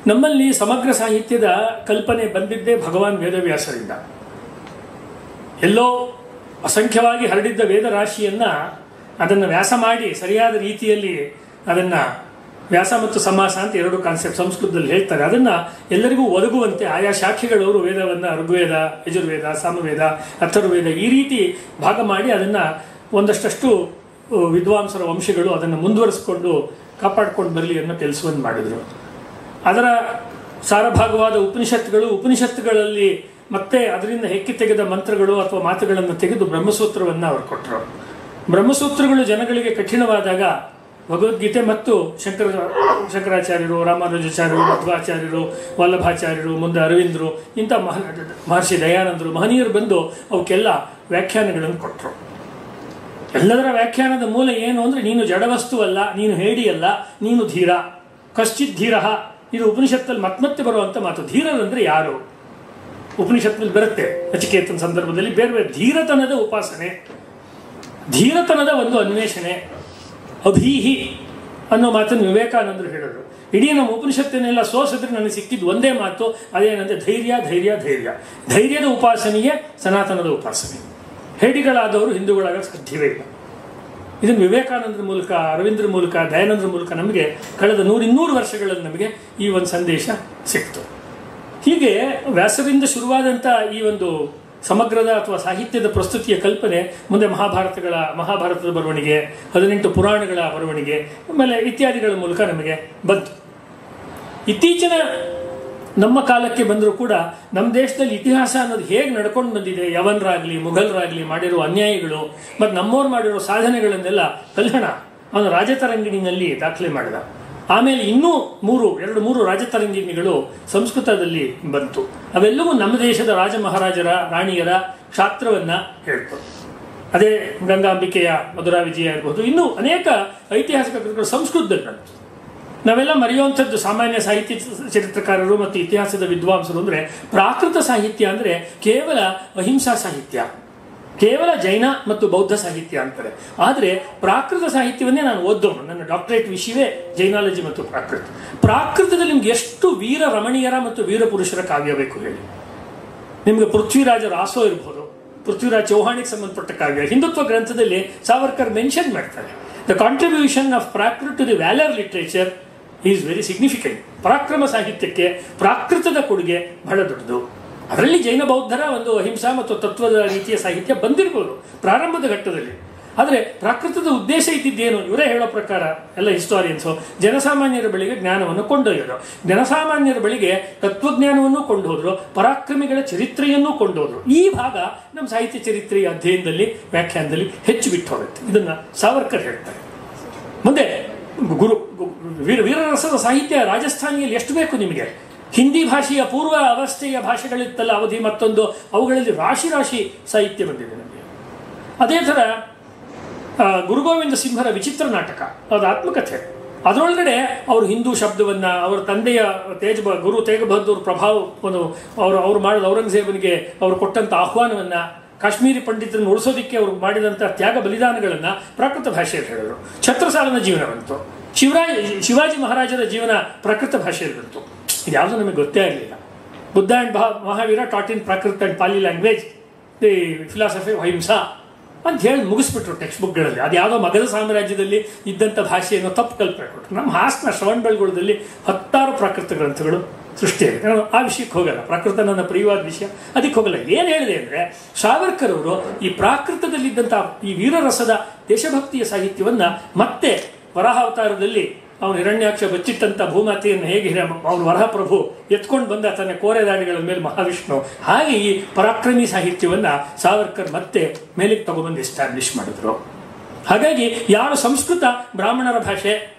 ನಮ್ಮಲ್ಲಿ ಸಮಗ್ರ ಸಾಹಿತ್ಯದ ಕಲ್ಪನೆ ಬಂದಿದ್ದೇ ಭಗವಾನ್ ವೇದವ್ಯಾಸರಿಂದ. ಎಲ್ಲೋ ಅಸಂಖ್ಯವಾಗಿ ಹರಡಿದ್ದ ವೇದ ರಾಶಿಯನ್ನು ಅದನ್ನು ವ್ಯಾಸ ಮಾಡಿ ಸರಿಯಾದ ರೀತಿಯಲ್ಲಿ ಅದನ್ನು ವ್ಯಾಸ ಮತ್ತು ಸಮಾಸ ಅಂತ ಎರಡು ಕಾನ್ಸೆಪ್ಟ್ ಸಂಸ್ಕೃತದಲ್ಲಿ ಹೇಳ್ತಾರೆ. ಅದನ್ನು ಎಲ್ಲರಿಗೂ ಒದಗುವಂತೆ ಆಯಾ ಶಾಖೆಗಳವರು ವೇದವನ್ನು ಋಗ್ವೇದ, ಯಜುರ್ವೇದ, ಸಾಮವೇದ, ಅಥರ್ವವೇದ ಈ ರೀತಿ ಭಾಗ ಮಾಡಿ ಅದನ್ನು ಒಂದಷ್ಟು ವಿದ್ವಾಂಸರ ವಂಶಗಳು ಅದನ್ನು ಮುಂದುವರಿಸಿಕೊಂಡು ಕಾಪಾಡಿಕೊಂಡು ಬರಲಿ ಅನ್ನೋ ಕೆಲಸವನ್ನು ಮಾಡಿದರು. ಅದರ ಸಾರಭಾಗವಾದ ಉಪನಿಷತ್ತುಗಳಲ್ಲಿ ಮತ್ತೆ ಅದರಿಂದ ಹೆಕ್ಕಿ ತೆಗೆದ ಮಂತ್ರಗಳು ಅಥವಾ ಮಾತುಗಳನ್ನು ತೆಗೆದು ಬ್ರಹ್ಮಸೂತ್ರವನ್ನು ಅವರು ಕೊಟ್ಟರು. ಬ್ರಹ್ಮಸೂತ್ರಗಳು ಜನಗಳಿಗೆ ಕಠಿಣವಾದಾಗ ಭಗವದ್ಗೀತೆ ಮತ್ತು ಶಂಕರಾಚಾರ್ಯರು, ರಾಮಾನುಜಾಚಾರ್ಯರು, ಮಧ್ವಾಚಾರ್ಯರು, ವಲ್ಲಭಾಚಾರ್ಯರು, ಮುಂದೆ ಅರವಿಂದರು, ಇಂಥ ಮಹರ್ಷಿ ದಯಾನಂದರು ಮಹನೀಯರು ಬಂದು ಅವಕ್ಕೆಲ್ಲ ವ್ಯಾಖ್ಯಾನಗಳನ್ನು ಕೊಟ್ಟರು. ಎಲ್ಲದರ ವ್ಯಾಖ್ಯಾನದ ಮೂಲ ಏನು ಅಂದರೆ, ನೀನು ಜಡವಸ್ತುವಲ್ಲ, ನೀನು ಹೇಡಿಯಲ್ಲ, ನೀನು ಧೀರ, ಕಶ್ಚಿತ್ ಧೀರ. ಇದು ಉಪನಿಷತ್ತಲ್ಲಿ ಮತ್ತೆ ಬರುವಂಥ ಮಾತು. ಧೀರರಂದ್ರೆ ಯಾರು? ಉಪನಿಷತ್ತಲ್ಲಿ ಬರುತ್ತೆ. ನಚಿಕೇತನ ಸಂದರ್ಭದಲ್ಲಿ ಬೇರೆ ಬೇರೆ ಧೀರತನದ ಉಪಾಸನೆ, ಧೀರತನದ ಒಂದು ಅನ್ವೇಷಣೆ, ಅಭೀಹಿ ಅನ್ನೋ ಮಾತನ್ನು ವಿವೇಕಾನಂದರು ಹೇಳಿದರು. ಇಡೀ ನಮ್ಮ ಉಪನಿಷತ್ತಿನೆಲ್ಲ ಸೋಸಿದ್ರೆ ನನಗೆ ಸಿಕ್ಕಿದ್ದು ಒಂದೇ ಮಾತು, ಅದೇನಂದರೆ ಧೈರ್ಯ, ಧೈರ್ಯ, ಧೈರ್ಯ. ಧೈರ್ಯದ ಉಪಾಸನೆಯೇ ಸನಾತನದ ಉಪಾಸನೆ. ಹೇಡಿಗಳಾದವರು ಹಿಂದೂಗಳಾಗ ಸಾಧ್ಯವೇ ಇಲ್ಲ. ಇದನ್ನು ವಿವೇಕಾನಂದರ ಮೂಲಕ, ಅರವಿಂದರ ಮೂಲಕ, ದಯಾನಂದರ ಮೂಲಕ ನಮಗೆ ಕಳೆದ 100-200 ವರ್ಷಗಳಲ್ಲಿ ನಮಗೆ ಈ ಒಂದು ಸಂದೇಶ ಸಿಕ್ತು. ಹೀಗೆ ವ್ಯಾಸರಿಂದ ಶುರುವಾದಂಥ ಈ ಒಂದು ಸಮಗ್ರದ ಅಥವಾ ಸಾಹಿತ್ಯದ ಪ್ರಸ್ತುತಿಯ ಕಲ್ಪನೆ ಮುಂದೆ ಮಹಾಭಾರತದ ಬರವಣಿಗೆ, 18 ಪುರಾಣಗಳ ಬರವಣಿಗೆ, ಆಮೇಲೆ ಇತ್ಯಾದಿಗಳ ಮೂಲಕ ನಮಗೆ ಬಂತು. ಇತ್ತೀಚಿನ ನಮ್ಮ ಕಾಲಕ್ಕೆ ಬಂದರೂ ಕೂಡ ನಮ್ಮ ದೇಶದಲ್ಲಿ ಇತಿಹಾಸ ಅನ್ನೋದು ಹೇಗೆ ನಡ್ಕೊಂಡು ಬಂದಿದೆ, ಯವನರಾಗಲಿ ಮುಘಲರಾಗಲಿ ಮಾಡಿರೋ ಅನ್ಯಾಯಗಳು ಮತ್ತು ನಮ್ಮವ್ರು ಮಾಡಿರೋ ಸಾಧನೆಗಳನ್ನೆಲ್ಲ ಕಲ್ಹಣ ಅವನು ರಾಜತರಂಗಿಣಿನಲ್ಲಿ ದಾಖಲೆ ಮಾಡಿದ. ಆಮೇಲೆ ಇನ್ನೂ 2-3 ರಾಜತರಂಗಿಣಿಗಳು ಸಂಸ್ಕೃತದಲ್ಲಿ ಬಂತು. ಅವೆಲ್ಲವೂ ನಮ್ಮ ದೇಶದ ರಾಜ ಮಹಾರಾಜರ, ರಾಣಿಯರ ಕ್ಷಾತ್ರವನ್ನು ಹೇಳ್ತು. ಅದೇ ಗಂಗಾಂಬಿಕೆಯ ಮಧುರಾ ವಿಜಯ ಇರಬಹುದು, ಇನ್ನೂ ಅನೇಕ ಐತಿಹಾಸಿಕ ಕೃತಿಗಳು ಸಂಸ್ಕೃತದಲ್ಲಿ ಬಂತು. ನಾವೆಲ್ಲ ಮರೆಯುವಂಥದ್ದು ಸಾಮಾನ್ಯ ಸಾಹಿತ್ಯ ಚರಿತ್ರಕಾರರು ಮತ್ತು ಇತಿಹಾಸದ ವಿದ್ವಾಂಸರು ಅಂದರೆ, ಪ್ರಾಕೃತ ಸಾಹಿತ್ಯ ಅಂದರೆ ಕೇವಲ ಅಹಿಂಸಾ ಸಾಹಿತ್ಯ, ಕೇವಲ ಜೈನ ಮತ್ತು ಬೌದ್ಧ ಸಾಹಿತ್ಯ ಅಂತಾರೆ. ಆದರೆ ಪ್ರಾಕೃತ ಸಾಹಿತ್ಯವನ್ನೇ ನಾನು ಓದೋನು. ನನ್ನ ಡಾಕ್ಟರೇಟ್ ವಿಷಯವೇ ಜೈನಾಲಜಿ ಮತ್ತು ಪ್ರಾಕೃತದಲ್ಲಿ ನಿಮ್ಗೆ ಎಷ್ಟು ವೀರ ರಮಣೀಯರ ಮತ್ತು ವೀರ ಪುರುಷರ ಕಾವ್ಯ ಬೇಕು ಹೇಳಿ. ನಿಮಗೆ ಪೃಥ್ವಿರಾಜ ರಾಸೋ ಇರ್ಬೋದು, ಪೃಥ್ವಿರಾಜ್ ಚೌಹಾಣಿಗೆ ಸಂಬಂಧಪಟ್ಟ ಕಾವ್ಯ ಹಿಂದುತ್ವ ಗ್ರಂಥದಲ್ಲಿ ಸಾವರ್ಕರ್ ಮೆನ್ಷನ್ ಮಾಡ್ತಾರೆ. The contribution of Prakrit to the valour literature is very significant. ಪರಾಕ್ರಮ ಸಾಹಿತ್ಯಕ್ಕೆ ಪ್ರಾಕೃತದ ಕೊಡುಗೆ ಬಹಳ ದೊಡ್ಡದು. ಅದರಲ್ಲಿ ಜೈನ ಬೌದ್ಧರ ಒಂದು ಅಹಿಂಸಾ ಮತ್ತು ತತ್ವದ ರೀತಿಯ ಸಾಹಿತ್ಯ ಬಂದಿರ್ಬೋದು ಪ್ರಾರಂಭದ ಘಟ್ಟದಲ್ಲಿ. ಆದರೆ ಪ್ರಾಕೃತದ ಉದ್ದೇಶ ಇದ್ದಿದ್ದೇನು? ಇವರೇ ಹೇಳೋ ಪ್ರಕಾರ ಎಲ್ಲ ಹಿಸ್ಟಾರಿಯನ್ಸು ಜನಸಾಮಾನ್ಯರ ಬಳಿಗೆ ಜ್ಞಾನವನ್ನು ಕೊಂಡೊಯ್ಯೋದು, ಜನಸಾಮಾನ್ಯರ ಬಳಿಗೆ ತತ್ವಜ್ಞಾನವನ್ನು ಕೊಂಡೋದ್ರು, ಪರಾಕ್ರಮಿಗಳ ಚರಿತ್ರೆಯನ್ನು ಕೊಂಡೋದ್ರು. ಈ ಭಾಗ ನಮ್ಮ ಸಾಹಿತ್ಯ ಚರಿತ್ರೆಯ ಅಧ್ಯಯನದಲ್ಲಿ, ವ್ಯಾಖ್ಯಾನದಲ್ಲಿ ಹೆಚ್ಚು ಬಿಟ್ಟು ಹೋಗುತ್ತೆ. ಇದನ್ನು ಸಾವರ್ಕರ್ ಹೇಳ್ತಾರೆ. ಮುಂದೆ ವೀರರಸದ ಸಾಹಿತ್ಯ ರಾಜಸ್ಥಾನಿಯಲ್ಲಿ ಎಷ್ಟು ಬೇಕು ನಿಮಗೆ? ಹಿಂದಿ ಭಾಷೆಯ ಪೂರ್ವ ಅವಸ್ಥೆಯ ಭಾಷೆಗಳಿತ್ತಲ್ಲ ಅವಧಿ, ಮತ್ತೊಂದು, ಅವುಗಳಲ್ಲಿ ರಾಶಿ ಸಾಹಿತ್ಯ ಬಂದಿದೆ ನಮಗೆ. ಅದೇ ಥರ ಗುರುಗೋವಿಂದ ಸಿಂಹರ ವಿಚಿತ್ರ ನಾಟಕ, ಅದು ಆತ್ಮಕಥೆ. ಅದರೊಳಗಡೆ ಅವರು ಹಿಂದೂ ಶಬ್ದವನ್ನು, ಅವರ ತಂದೆಯ ಗುರು ತೇಜ್ ಬಹದ್ದೂರ್ ಪ್ರಭಾವವನ್ನು, ಅವರು ಮಾಡಿದ ಔರಂಗಜೇಬನಿಗೆ ಅವರು ಕೊಟ್ಟಂಥ ಆಹ್ವಾನವನ್ನು, ಕಾಶ್ಮೀರಿ ಪಂಡಿತರನ್ನು ಉಳಿಸೋದಕ್ಕೆ ಅವರು ಮಾಡಿದಂಥ ತ್ಯಾಗ ಬಲಿದಾನಗಳನ್ನು ಪ್ರಾಕೃತ ಭಾಷೆಯಲ್ಲಿ ಹೇಳಿದರು. ಛತ್ರಸಾಲನ ಜೀವನ ಬಂತು, ಶಿವಾಜಿ ಮಹಾರಾಜರ ಜೀವನ ಪ್ರಾಕೃತ ಭಾಷೆಯಲ್ಲಿ ಬಂತು. ಇದು ಯಾವುದೂ ನಮಗೆ ಗೊತ್ತೇ ಆಗಲಿಲ್ಲ. Buddha and Mahavira taught in Prakrit and Pali language the philosophy of ahimsa ಅಂತ ಹೇಳಿ ಮುಗಿಸ್ಬಿಟ್ರು ಟೆಕ್ಸ್ಟ್ ಬುಕ್ಗಳಲ್ಲಿ. ಅದು ಯಾವುದೋ ಮಗಧ ಸಾಮ್ರಾಜ್ಯದಲ್ಲಿ ಇದ್ದಂಥ ಭಾಷೆಯನ್ನು ತಪ್ಪು ಕಲ್ಪನೆ ಕೊಟ್ಟರು. ನಮ್ಮ ಹಾಸನ ಶ್ರವಣಬೆಳಗೊಳದಲ್ಲಿ 10 ಪ್ರಾಕೃತ ಗ್ರಂಥಗಳು ಸೃಷ್ಟಿಯಾಗಿದೆ. ನಾನು ಆ ವಿಷಯಕ್ಕೆ ಹೋಗಲ್ಲ, ಪ್ರಾಕೃತ ನನ್ನ ಪ್ರಿಯವಾದ ವಿಷಯ, ಅದಕ್ಕೆ ಹೋಗಲ್ಲ. ಏನು ಹೇಳಿದೆ ಅಂದರೆ, ಸಾವರ್ಕರ್ ಅವರು ಈ ಪ್ರಾಕೃತದಲ್ಲಿದ್ದಂಥ ಈ ವೀರರಸದ ದೇಶಭಕ್ತಿಯ ಸಾಹಿತ್ಯವನ್ನು ಮತ್ತೆ ವರಾಹಾವತಾರದಲ್ಲಿ ಅವನು ಹಿರಣ್ಯಾಕ್ಷ ಬಚ್ಚಿಟ್ಟಂಥ ಭೂಮಾತೆಯನ್ನು ಹೇಗೆ ಅವನು ವರಹಪ್ರಭು ಎತ್ಕೊಂಡು ಬಂದ ತನ್ನ ಕೋರೆದಾಡಿಗಳ ಮೇಲೆ ಮಹಾವಿಷ್ಣು, ಹಾಗೆ ಈ ಪರಾಕ್ರಮಿ ಸಾಹಿತ್ಯವನ್ನು ಸಾವರ್ಕರ್ ಮತ್ತೆ ಮೇಲಿಗೆ ತಗೊಬಂದು ಎಸ್ಟಾಬ್ಲಿಷ್ ಮಾಡಿದ್ರು. ಹಾಗಾಗಿ ಯಾರು ಸಂಸ್ಕೃತ ಬ್ರಾಹ್ಮಣರ ಭಾಷೆ,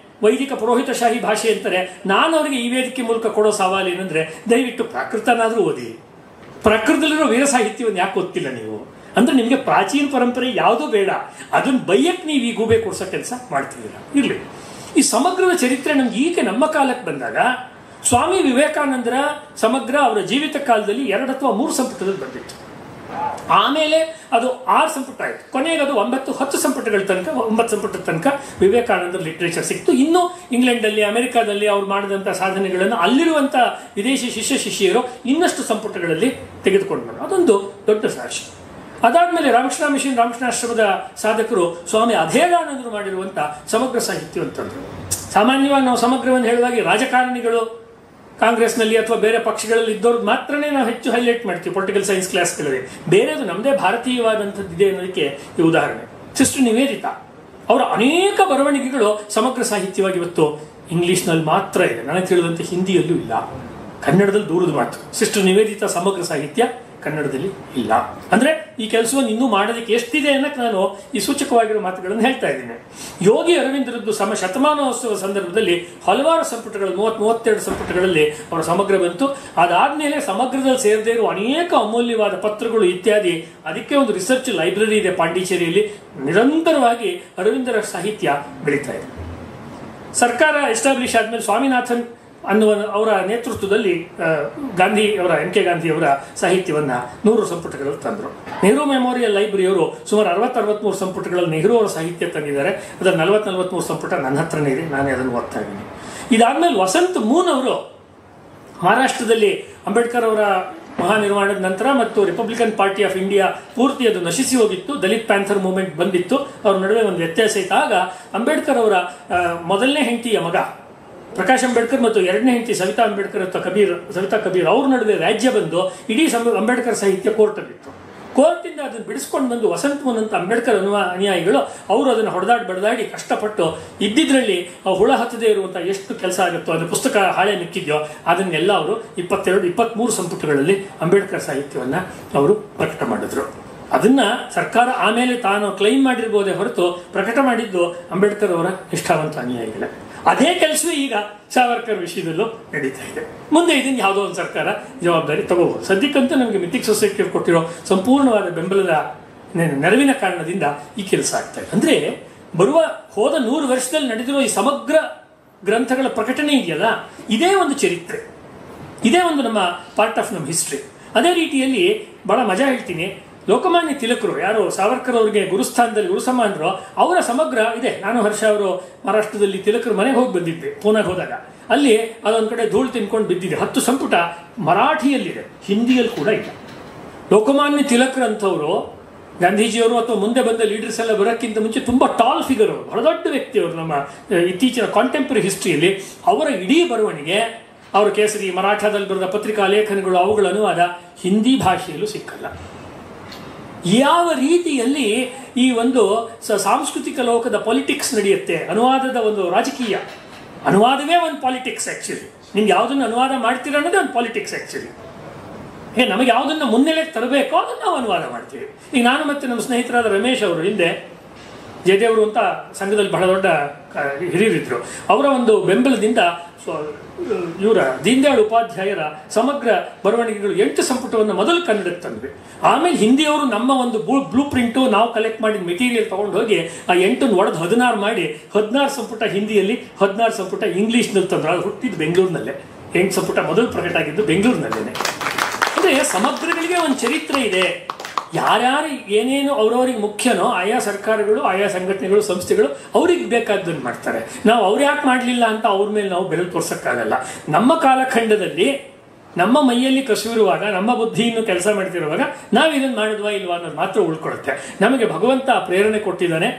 ವೈದಿಕ ಪುರೋಹಿತಶಾಹಿ ಭಾಷೆ ಅಂತಾರೆ, ನಾನು ಅವರಿಗೆ ಈ ವೇದಿಕೆ ಮೂಲಕ ಕೊಡೋ ಸವಾಲು ಏನಂದರೆ, ದಯವಿಟ್ಟು ಪ್ರಾಕೃತನಾದರೂ ಓದಿ. ಪ್ರಾಕೃತದಲ್ಲಿರೋ ವೀರ ಸಾಹಿತ್ಯವನ್ನು ಯಾಕೆ ಓದ್ತಿಲ್ಲ ನೀವು? ಅಂದರೆ ನಿಮಗೆ ಪ್ರಾಚೀನ ಪರಂಪರೆ ಯಾವುದೂ ಬೇಡ, ಅದನ್ನು ಬೈಯಕ್ಕೆ ನೀವು ಈ ಗೂಬೆ ಕೊಡಿಸೋ ಕೆಲಸ ಮಾಡ್ತಿದ್ದೀರ. ಇರಲಿ, ಈ ಸಮಗ್ರದ ಚರಿತ್ರೆ ನಮ್ಗೆ ಈಗ ನಮ್ಮ ಕಾಲಕ್ಕೆ ಬಂದಾಗ, ಸ್ವಾಮಿ ವಿವೇಕಾನಂದರ ಸಮಗ್ರ ಅವರ ಜೀವಿತ ಕಾಲದಲ್ಲಿ 2 ಅಥವಾ 3 ಸಂಪುಟದಲ್ಲಿ ಬಂದಿತ್ತು. ಆಮೇಲೆ ಅದು 6 ಸಂಪುಟ ಆಯಿತು. ಕೊನೆಗೆ ಅದು 9-10 ಸಂಪುಟಗಳ ತನಕ 9 ಸಂಪುಟದ ತನಕ ವಿವೇಕಾನಂದರ ಲಿಟ್ರೇಚರ್ ಸಿಕ್ತು. ಇನ್ನು ಇಂಗ್ಲೆಂಡಲ್ಲಿ ಅಮೆರಿಕಾದಲ್ಲಿ ಅವ್ರು ಮಾಡಿದಂಥ ಸಾಧನೆಗಳನ್ನು ಅಲ್ಲಿರುವಂಥ ವಿದೇಶಿ ಶಿಷ್ಯರು ಇನ್ನಷ್ಟು ಸಂಪುಟಗಳಲ್ಲಿ ತೆಗೆದುಕೊಂಡು ಬಂದರು. ಅದೊಂದು ದೊಡ್ಡ ಸಾಕ್ಷಿ. ಅದಾದಮೇಲೆ ರಾಮಕೃಷ್ಣ ಮಿಷನ್ ರಾಮಕೃಷ್ಣಾಶ್ರಮದ ಸಾಧಕರು ಸ್ವಾಮಿ ಅಧೇದಾನಂದರು ಮಾಡಿರುವಂಥ ಸಮಗ್ರ ಸಾಹಿತ್ಯ ಅಂತಂದರು. ಸಾಮಾನ್ಯವಾಗಿ ನಾವು ಸಮಗ್ರವನ್ನು ಹೇಳುವಾಗಿ ರಾಜಕಾರಣಿಗಳು ಕಾಂಗ್ರೆಸ್ನಲ್ಲಿ ಅಥವಾ ಬೇರೆ ಪಕ್ಷಗಳಲ್ಲಿ ಇದ್ದವ್ರಿಗೆ ಮಾತ್ರನೇ ನಾವು ಹೆಚ್ಚು ಹೈಲೈಟ್ ಮಾಡ್ತೀವಿ ಪೊಲಿಟಿಕಲ್ ಸೈನ್ಸ್ ಕ್ಲಾಸ್ಗಳಲ್ಲಿ. ಬೇರೆದು ನಮ್ಮದೇ ಭಾರತೀಯವಾದಂಥದ್ದಿದೆ ಅನ್ನೋದಕ್ಕೆ ಈ ಉದಾಹರಣೆ. ಸಿಸ್ಟರ್ ನಿವೇದಿತಾ ಅವರ ಅನೇಕ ಬರವಣಿಗೆಗಳು ಸಮಗ್ರ ಸಾಹಿತ್ಯವಾಗಿ ಇವತ್ತು ಇಂಗ್ಲಿಷ್ನಲ್ಲಿ ಮಾತ್ರ ಇದೆ. ನನಗೆ ತಿಳಿದಂತೆ ಹಿಂದಿಯಲ್ಲೂ ಇಲ್ಲ, ಕನ್ನಡದಲ್ಲಿ ದೂರದ ಮಾತು. ಸಿಸ್ಟರ್ ನಿವೇದಿತಾ ಸಮಗ್ರ ಸಾಹಿತ್ಯ ಕನ್ನಡದಲ್ಲಿ ಇಲ್ಲ. ಅಂದರೆ ಈ ಕೆಲಸವನ್ನು ಇನ್ನೂ ಮಾಡೋದಕ್ಕೆ ಎಷ್ಟಿದೆ ಅನ್ನಕ್ಕೆ ನಾನು ಈ ಸೂಚಕವಾಗಿರೋ ಮಾತುಗಳನ್ನು ಹೇಳ್ತಾ ಇದ್ದೀನಿ. ಯೋಗಿ ಅರವಿಂದರದ್ದು ಶತಮಾನೋತ್ಸವ ಸಂದರ್ಭದಲ್ಲಿ ಹಲವಾರು ಸಂಪುಟಗಳು 30-32 ಸಂಪುಟಗಳಲ್ಲಿ ಅವರ ಸಮಗ್ರ ಬಂತು. ಅದಾದಮೇಲೆ ಸಮಗ್ರದಲ್ಲಿ ಸೇರದೇ ಇರುವ ಅನೇಕ ಅಮೂಲ್ಯವಾದ ಪತ್ರಗಳು ಇತ್ಯಾದಿ. ಅದಕ್ಕೆ ಒಂದು ರಿಸರ್ಚ್ ಲೈಬ್ರರಿ ಇದೆ ಪಾಂಡಿಚೇರಿಯಲ್ಲಿ. ನಿರಂತರವಾಗಿ ಅರವಿಂದರ ಸಾಹಿತ್ಯ ಬೆಳೀತಾ ಇದೆ. ಸರ್ಕಾರ ಎಸ್ಟಾಬ್ಲಿಷ್ ಆದಮೇಲೆ ಸ್ವಾಮಿನಾಥನ್ ಅನ್ನುವ ಅವರ ನೇತೃತ್ವದಲ್ಲಿ ಗಾಂಧಿ ಅವರ MK ಗಾಂಧಿ ಅವರ ಸಾಹಿತ್ಯವನ್ನು 100 ಸಂಪುಟಗಳಲ್ಲಿ ತಂದರು. ನೆಹರು ಮೆಮೋರಿಯಲ್ ಲೈಬ್ರರಿಯವರು ಸುಮಾರು 60-63 ಸಂಪುಟಗಳಲ್ಲಿ ನೆಹರು ಅವರ ಸಾಹಿತ್ಯ ತಂದಿದ್ದಾರೆ. ಅದರ 40-43 ಸಂಪುಟ ನನ್ನ ಹತ್ರನೇ ಇದೆ, ನಾನೇ ಅದನ್ನು ಓದ್ತಾ ಇದ್ದೀನಿ. ಇದಾದಮೇಲೆ ವಸಂತ್ ಮೂನ್ ಅವರು ಮಹಾರಾಷ್ಟ್ರದಲ್ಲಿ ಅಂಬೇಡ್ಕರ್ ಅವರ ಮಹಾನಿರ್ಮಾಣದ ನಂತರ ಮತ್ತು ರಿಪಬ್ಲಿಕನ್ ಪಾರ್ಟಿ ಆಫ್ ಇಂಡಿಯಾ ಪೂರ್ತಿ ಅದು ನಶಿಸಿ ಹೋಗಿತ್ತು. ದಲಿತ್ ಪ್ಯಾಂಥರ್ ಮೂವ್ಮೆಂಟ್ ಬಂದಿತ್ತು. ಅವ್ರ ನಡುವೆ ಒಂದು ವ್ಯತ್ಯಾಸ ಇತ್ತು. ಆಗ ಅಂಬೇಡ್ಕರ್ ಅವರ ಮೊದಲನೇ ಹೆಂಡತಿಯ ಮಗ ಪ್ರಕಾಶ್ ಅಂಬೇಡ್ಕರ್ ಮತ್ತು ಎರಡನೇ ಹೆಂಡತಿ ಸವಿತಾ ಅಂಬೇಡ್ಕರ್ ಅಥವಾ ಸವಿತಾ ಕಬೀರ್ ಅವ್ರ ನಡುವೆ ವ್ಯಾಜ್ಯ ಬಂದು ಇಡೀ ಅಂಬೇಡ್ಕರ್ ಸಾಹಿತ್ಯ ಕೋರ್ಟಲ್ಲಿತ್ತು. ಕೋರ್ಟಿಂದ ಅದನ್ನು ಬಿಡಿಸ್ಕೊಂಡು ಬಂದು ವಸಂತ್ ಮೂನ್ ಅಂತ ಅಂಬೇಡ್ಕರ್ ಅನುಯಾಯಿಗಳು ಅವರು ಅದನ್ನು ಬಡದಾಡಿ ಕಷ್ಟಪಟ್ಟು ಇದ್ದಿದ್ರಲ್ಲಿ ಹುಳ ಹತ್ತದೇ ಇರುವಂಥ ಎಷ್ಟು ಕೆಲಸ ಆಗುತ್ತೋ ಅದು ಪುಸ್ತಕ ಹಾಳೆ ಮಿಕ್ಕಿದ್ಯೋ ಅದನ್ನೆಲ್ಲ ಅವರು 22-23 ಸಂಪುಟಗಳಲ್ಲಿ ಅಂಬೇಡ್ಕರ್ ಸಾಹಿತ್ಯವನ್ನು ಅವರು ಪ್ರಕಟ ಮಾಡಿದ್ರು. ಅದನ್ನ ಸರ್ಕಾರ ಆಮೇಲೆ ತಾನು ಕ್ಲೈಮ್ ಮಾಡಿರ್ಬೋದೇ ಹೊರತು ಪ್ರಕಟ ಮಾಡಿದ್ದು ಅಂಬೇಡ್ಕರ್ ಅವರ ನಿಷ್ಠಾವಂತ ಅನುಯಾಯಿಗಳೇ. ಅದೇ ಕೆಲಸವೇ ಈಗ ಸಾವರ್ಕರ್ ವಿಷಯದಲ್ಲೂ ನಡೀತಾ ಇದೆ. ಮುಂದೆ ಇದನ್ನು ಯಾವುದೋ ಒಂದು ಸರ್ಕಾರ ಜವಾಬ್ದಾರಿ ತಗೋಬಹುದು. ಸದ್ಯಕ್ಕಂತೂ ನಮಗೆ ಮಿಥಿಕ್ ಸೊಸೈಟಿಯವರು ಕೊಟ್ಟಿರೋ ಸಂಪೂರ್ಣವಾದ ಬೆಂಬಲದ ನೆರವಿನ ಕಾರಣದಿಂದ ಈ ಕೆಲಸ ಆಗ್ತಾ ಇದೆ. ಅಂದರೆ ಹೋದ 100 ವರ್ಷದಲ್ಲಿ ನಡೆದಿರೋ ಈ ಸಮಗ್ರ ಗ್ರಂಥಗಳ ಪ್ರಕಟಣೆ ಇದೆಯಲ್ಲ, ಇದೇ ಒಂದು ಚರಿತ್ರೆ, ಇದೇ ಒಂದು ನಮ್ಮ ಪಾರ್ಟ್ ಆಫ್ ನಮ್ಮ ಹಿಸ್ಟ್ರಿ. ಅದೇ ರೀತಿಯಲ್ಲಿ ಬಹಳ ಮಜಾ ಹೇಳ್ತೀನಿ, ಲೋಕಮಾನ್ಯ ತಿಲಕರು ಯಾರು ಸಾವರ್ಕರ್ ಅವರಿಗೆ ಗುರುಸ್ಥಾನದಲ್ಲಿ ಗುರುಸಮಾನರು, ಅವರ ಸಮಗ್ರ ಇದೆ. ನಾನು ಹರ್ಷ ಅವರು ಮಹಾರಾಷ್ಟ್ರದಲ್ಲಿ ತಿಲಕರ ಮನೆಗೆ ಹೋಗಿ ಬಂದಿದ್ದೆ ಪೂನಾಗೆ ಹೋದಾಗ. ಅಲ್ಲಿ ಅದೊಂದು ಕಡೆ ಧೂಳು ತಿನ್ಕೊಂಡು ಬಿದ್ದಿದೆ. 10 ಸಂಪುಟ ಮರಾಠಿಯಲ್ಲಿದೆ, ಹಿಂದಿಯಲ್ಲಿ ಕೂಡ ಇಲ್ಲ. ಲೋಕಮಾನ್ಯ ತಿಲಕರು ಅಂಥವರು ಗಾಂಧೀಜಿಯವರು ಅಥವಾ ಮುಂದೆ ಬಂದ ಲೀಡರ್ಸ್ ಎಲ್ಲ ಬರೋಕ್ಕಿಂತ ಮುಂಚೆ ತುಂಬ ಟಾಲ್ ಫಿಗರ್ ಅವರು, ಬಹಳ ದೊಡ್ಡ ವ್ಯಕ್ತಿಯವರು ನಮ್ಮ ಇತ್ತೀಚಿನ ಕಾಂಟೆಂಪರರಿ ಹಿಸ್ಟ್ರಿಯಲ್ಲಿ. ಅವರ ಇಡೀ ಬರವಣಿಗೆ, ಅವರ ಕೇಸರಿ ಮರಾಠದಲ್ಲಿ ಬರೆದ ಪತ್ರಿಕಾ ಲೇಖನಗಳು, ಅವುಗಳ ಅನುವಾದ ಹಿಂದಿ ಭಾಷೆಯಲ್ಲೂ ಸಿಕ್ಕಲ್ಲ. ಯಾವ ರೀತಿಯಲ್ಲಿ ಈ ಒಂದು ಸಾಂಸ್ಕೃತಿಕ ಲೋಕದ ಪಾಲಿಟಿಕ್ಸ್ ನಡೆಯುತ್ತೆ, ಅನುವಾದದ ಒಂದು ರಾಜಕೀಯ, ಅನುವಾದವೇ ಒಂದು ಪಾಲಿಟಿಕ್ಸ್ ಆ್ಯಕ್ಚುಲಿ. ನಿಮ್ಗೆ ಯಾವುದನ್ನು ಅನುವಾದ ಮಾಡ್ತೀರ ಅನ್ನೋದೇ ಒಂದು ಪಾಲಿಟಿಕ್ಸ್ ಆ್ಯಕ್ಚುಲಿ. ನಮಗೆ ಯಾವುದನ್ನು ಮುನ್ನೆಲೆಗೆ ತರಬೇಕೋ ಅದನ್ನು ನಾವು ಅನುವಾದ ಮಾಡ್ತೀವಿ. ಈಗ ನಾನು ಮತ್ತು ನಮ್ಮ ಸ್ನೇಹಿತರಾದ ರಮೇಶ್ ಅವರು ಹಿಂದೆ ಜಯದೇವರು ಅಂತ ಸಂಘದಲ್ಲಿ ಬಹಳ ದೊಡ್ಡ ಹಿರಿಯರಿದ್ದರು. ಅವರ ಒಂದು ಬೆಂಬಲದಿಂದ ಇವರ ದೀನದಯಾಳ್ ಉಪಾಧ್ಯಾಯರ ಸಮಗ್ರ ಬರವಣಿಗೆಗಳು 8 ಸಂಪುಟವನ್ನು ಮೊದಲು ಕನ್ನಡಕ್ಕೆ ತಂದ್ವಿ. ಆಮೇಲೆ ಹಿಂದಿಯವರು ನಮ್ಮ ಒಂದು ಬ್ಲೂ ಪ್ರಿಂಟು ನಾವು ಕಲೆಕ್ಟ್ ಮಾಡಿದ ಮೆಟೀರಿಯಲ್ ತಗೊಂಡು ಹೋಗಿ ಆ 8 ಒಡೆದು 16 ಮಾಡಿ 16 ಸಂಪುಟ ಹಿಂದಿಯಲ್ಲಿ 16 ಸಂಪುಟ ಇಂಗ್ಲೀಷ್ನಲ್ಲಿ ತಂದ್ರು. ಅದು ಹುಟ್ಟಿದ್ದು ಬೆಂಗಳೂರಿನಲ್ಲೇ. 8 ಸಂಪುಟ ಮೊದಲು ಪ್ರಕಟ ಆಗಿದ್ದು ಬೆಂಗಳೂರಿನಲ್ಲೇ. ಅಂದರೆ ಸಮಗ್ರಗಳಿಗೆ ಒಂದು ಚರಿತ್ರೆ ಇದೆ. ಯಾರ್ಯಾರು ಏನೇನು ಅವರವರಿಗೆ ಮುಖ್ಯನೋ ಆಯಾ ಸರ್ಕಾರಗಳು, ಆಯಾ ಸಂಘಟನೆಗಳು, ಸಂಸ್ಥೆಗಳು ಅವ್ರಿಗೆ ಬೇಕಾದ್ದನ್ನು ಮಾಡ್ತಾರೆ. ನಾವು ಅವ್ರು ಯಾಕೆ ಮಾಡಲಿಲ್ಲ ಅಂತ ಅವ್ರ ಮೇಲೆ ನಾವು ಬೆರಳು ತೋರ್ಸೋಕ್ಕಾಗಲ್ಲ. ನಮ್ಮ ಕಾಲಖಂಡದಲ್ಲಿ ನಮ್ಮ ಮೈಯಲ್ಲಿ ಕಸುವಿರುವಾಗ, ನಮ್ಮ ಬುದ್ಧಿಯನ್ನು ಕೆಲಸ ಮಾಡ್ತಿರುವಾಗ ನಾವು ಇದನ್ನು ಮಾಡಿದ್ವಾ ಇಲ್ವಾ ಅನ್ನೋದು ಮಾತ್ರ ಉಳ್ಕೊಳುತ್ತೆ. ನಮಗೆ ಭಗವಂತ ಪ್ರೇರಣೆ ಕೊಟ್ಟಿದ್ದಾನೆ,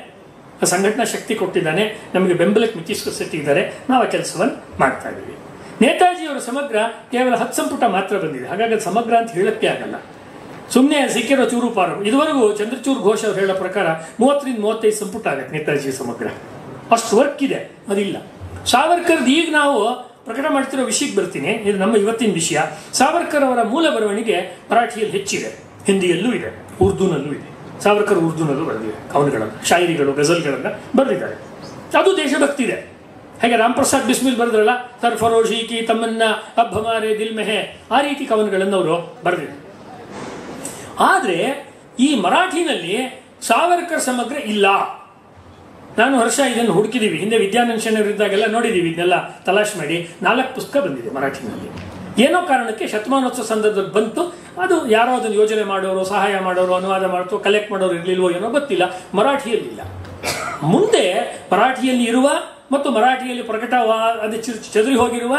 ಸಂಘಟನಾ ಶಕ್ತಿ ಕೊಟ್ಟಿದ್ದಾನೆ, ನಮಗೆ ಬೆಂಬಲಕ್ಕೆ ಮಿಥಿಕ್ ಸೊಸೈಟಿ ಇದ್ದಾರೆ, ನಾವು ಆ ಕೆಲಸವನ್ನು ಮಾಡ್ತಾ ಇದ್ದೀವಿ. ನೇತಾಜಿಯವರ ಸಮಗ್ರ ಕೇವಲ 10 ಸಂಪುಟ ಮಾತ್ರ ಬಂದಿದೆ. ಹಾಗಾಗಿ ಅದು ಸಮಗ್ರ ಅಂತ ಹೇಳಕ್ಕೆ ಆಗಲ್ಲ. ಸುಮ್ಮನೆ ಸಿಕ್ಕಿರೋ ಚೂರು ಪಾರು. ಇದುವರೆಗೂ ಚಂದ್ರಚೂರ್ ಘೋಷ್ ಅವರು ಹೇಳೋ ಪ್ರಕಾರ 30-35 ಸಂಪುಟ ಆಗುತ್ತೆ ನೇತಾಜಿ ಸಮಗ್ರ. ಅಷ್ಟು ವರ್ಕ್ ಇದೆ, ಅದಿಲ್ಲ. ಸಾವರ್ಕರ್ದು ಈಗ ನಾವು ಪ್ರಕಟ ಮಾಡ್ತಿರೋ ವಿಷಯಕ್ಕೆ ಬರ್ತೀನಿ. ಇದು ನಮ್ಮ ಇವತ್ತಿನ ವಿಷಯ. ಸಾವರ್ಕರ್ ಅವರ ಮೂಲ ಬರವಣಿಗೆ ಮರಾಠಿಯಲ್ಲಿ ಹೆಚ್ಚಿದೆ, ಹಿಂದಿಯಲ್ಲೂ ಇದೆ, ಉರ್ದುನಲ್ಲೂ ಇದೆ. ಸಾವರ್ಕರ್ ಉರ್ದುನಲ್ಲೂ ಬರೆದಿದೆ ಕವನಗಳನ್ನು, ಶಾಯರಿಗಳು, ಗಜಲ್ಗಳನ್ನು ಬರೆದಿದ್ದಾರೆ. ಅದು ದೇಶಭಕ್ತಿ ಇದೆ. ಹಾಗೆ ರಾಮ್ ಪ್ರಸಾದ್ ಬಿಸ್ಮಿಲ್ ಬರೆದ್ರಲ್ಲ, ಸರ್ ಫರೋಶಿ ಕಿ ತಮ್ಮನ್ನ ಅಬ್ ಹಮಾರೆ ದಿಲ್ ಮೆ ಹೈ, ಆ ರೀತಿ ಕವನಗಳನ್ನು ಅವರು ಬರೆದಿದ್ದಾರೆ. ಆದರೆ ಈ ಮರಾಠಿನಲ್ಲಿ ಸಾವರ್ಕರ್ ಸಮಗ್ರ ಇಲ್ಲ. ನಾನು ಹರ್ಷ ಇದನ್ನು ಹುಡುಕಿದ್ದೀವಿ. ಹಿಂದೆ ವಿದ್ಯಾನಂದ ಶೆಣವರಿದ್ದಾಗೆಲ್ಲ ನೋಡಿದ್ದೀವಿ. ಇದನ್ನೆಲ್ಲ ತಲಾಶ್ ಮಾಡಿ 4 ಪುಸ್ತಕ ಬಂದಿದೆ ಮರಾಠಿನಲ್ಲಿ. ಏನೋ ಕಾರಣಕ್ಕೆ ಶತಮಾನೋತ್ಸವ ಸಂದರ್ಭದಲ್ಲಿ ಬಂತು. ಅದು ಯಾರೋ ಅದನ್ನು ಯೋಜನೆ ಮಾಡೋರು, ಸಹಾಯ ಮಾಡೋರು, ಅನುವಾದ ಮಾಡ್ತು, ಕಲೆಕ್ಟ್ ಮಾಡೋರು ಇರಲಿಲ್ವೋ ಏನೋ ಗೊತ್ತಿಲ್ಲ. ಮರಾಠಿಯಲ್ಲಿಲ್ಲ. ಮುಂದೆ ಮರಾಠಿಯಲ್ಲಿ ಇರುವ ಮತ್ತು ಮರಾಠಿಯಲ್ಲಿ ಅದು ಚದುರಿ ಹೋಗಿರುವ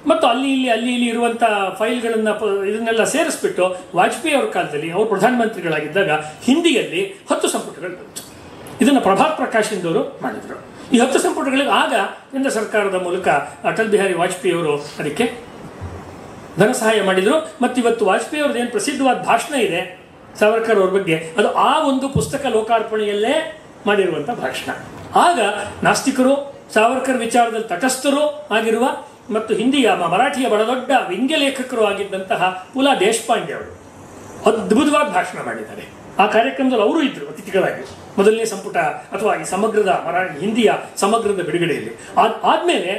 ಮತ್ತು ಅಲ್ಲಿ ಇಲ್ಲಿ ಇರುವಂಥ ಫೈಲ್ಗಳನ್ನ ಇದನ್ನೆಲ್ಲ ಸೇರಿಸ್ಬಿಟ್ಟು ವಾಜಪೇಯಿ ಅವ್ರ ಕಾಲದಲ್ಲಿ ಅವರು ಪ್ರಧಾನಮಂತ್ರಿಗಳಾಗಿದ್ದಾಗ ಹಿಂದಿಯಲ್ಲಿ 10 ಸಂಪುಟಗಳು ಬಂತು. ಇದನ್ನು ಪ್ರಭಾತ್ ಪ್ರಕಾಶ್ ಎಂದವರು ಮಾಡಿದರು. ಈ 10 ಸಂಪುಟಗಳಿಗೆ ಆಗ ಕೇಂದ್ರ ಸರ್ಕಾರದ ಮೂಲಕ ಅಟಲ್ ಬಿಹಾರಿ ವಾಜಪೇಯಿ ಅವರು ಅದಕ್ಕೆ ಧನ ಸಹಾಯ ಮಾಡಿದರು. ಮತ್ತು ಇವತ್ತು ವಾಜಪೇಯಿ ಅವ್ರದ್ದು ಏನು ಪ್ರಸಿದ್ಧವಾದ ಭಾಷಣ ಇದೆ ಸಾವರ್ಕರ್ ಅವ್ರ ಬಗ್ಗೆ, ಅದು ಆ ಒಂದು ಪುಸ್ತಕ ಲೋಕಾರ್ಪಣೆಯಲ್ಲೇ ಮಾಡಿರುವಂಥ ಭಾಷಣ. ಆಗ ನಾಸ್ತಿಕರು, ಸಾವರ್ಕರ್ ವಿಚಾರದಲ್ಲಿ ತಟಸ್ಥರು ಆಗಿರುವ ಮತ್ತು ಹಿಂದಿಯ ಮರಾಠಿಯ ಬಹಳ ದೊಡ್ಡ ವ್ಯಂಗ್ಯ ಲೇಖಕರು ಆಗಿದ್ದಂತಹ ಪುಲಾ ದೇಶಪಾಂಡೆ ಅವರು ಅದ್ಭುತವಾದ ಭಾಷಣ ಮಾಡಿದ್ದಾರೆ. ಆ ಕಾರ್ಯಕ್ರಮದಲ್ಲಿ ಅವರು ಇದ್ರು ಅತಿಥಿಗಳಾಗಿ ಮೊದಲನೇ ಸಂಪುಟ ಅಥವಾ ಈ ಸಮಗ್ರದ ಹಿಂದಿಯ ಸಮಗ್ರದ ಬಿಡುಗಡೆಯಲ್ಲಿ. ಆದ್ಮೇಲೆ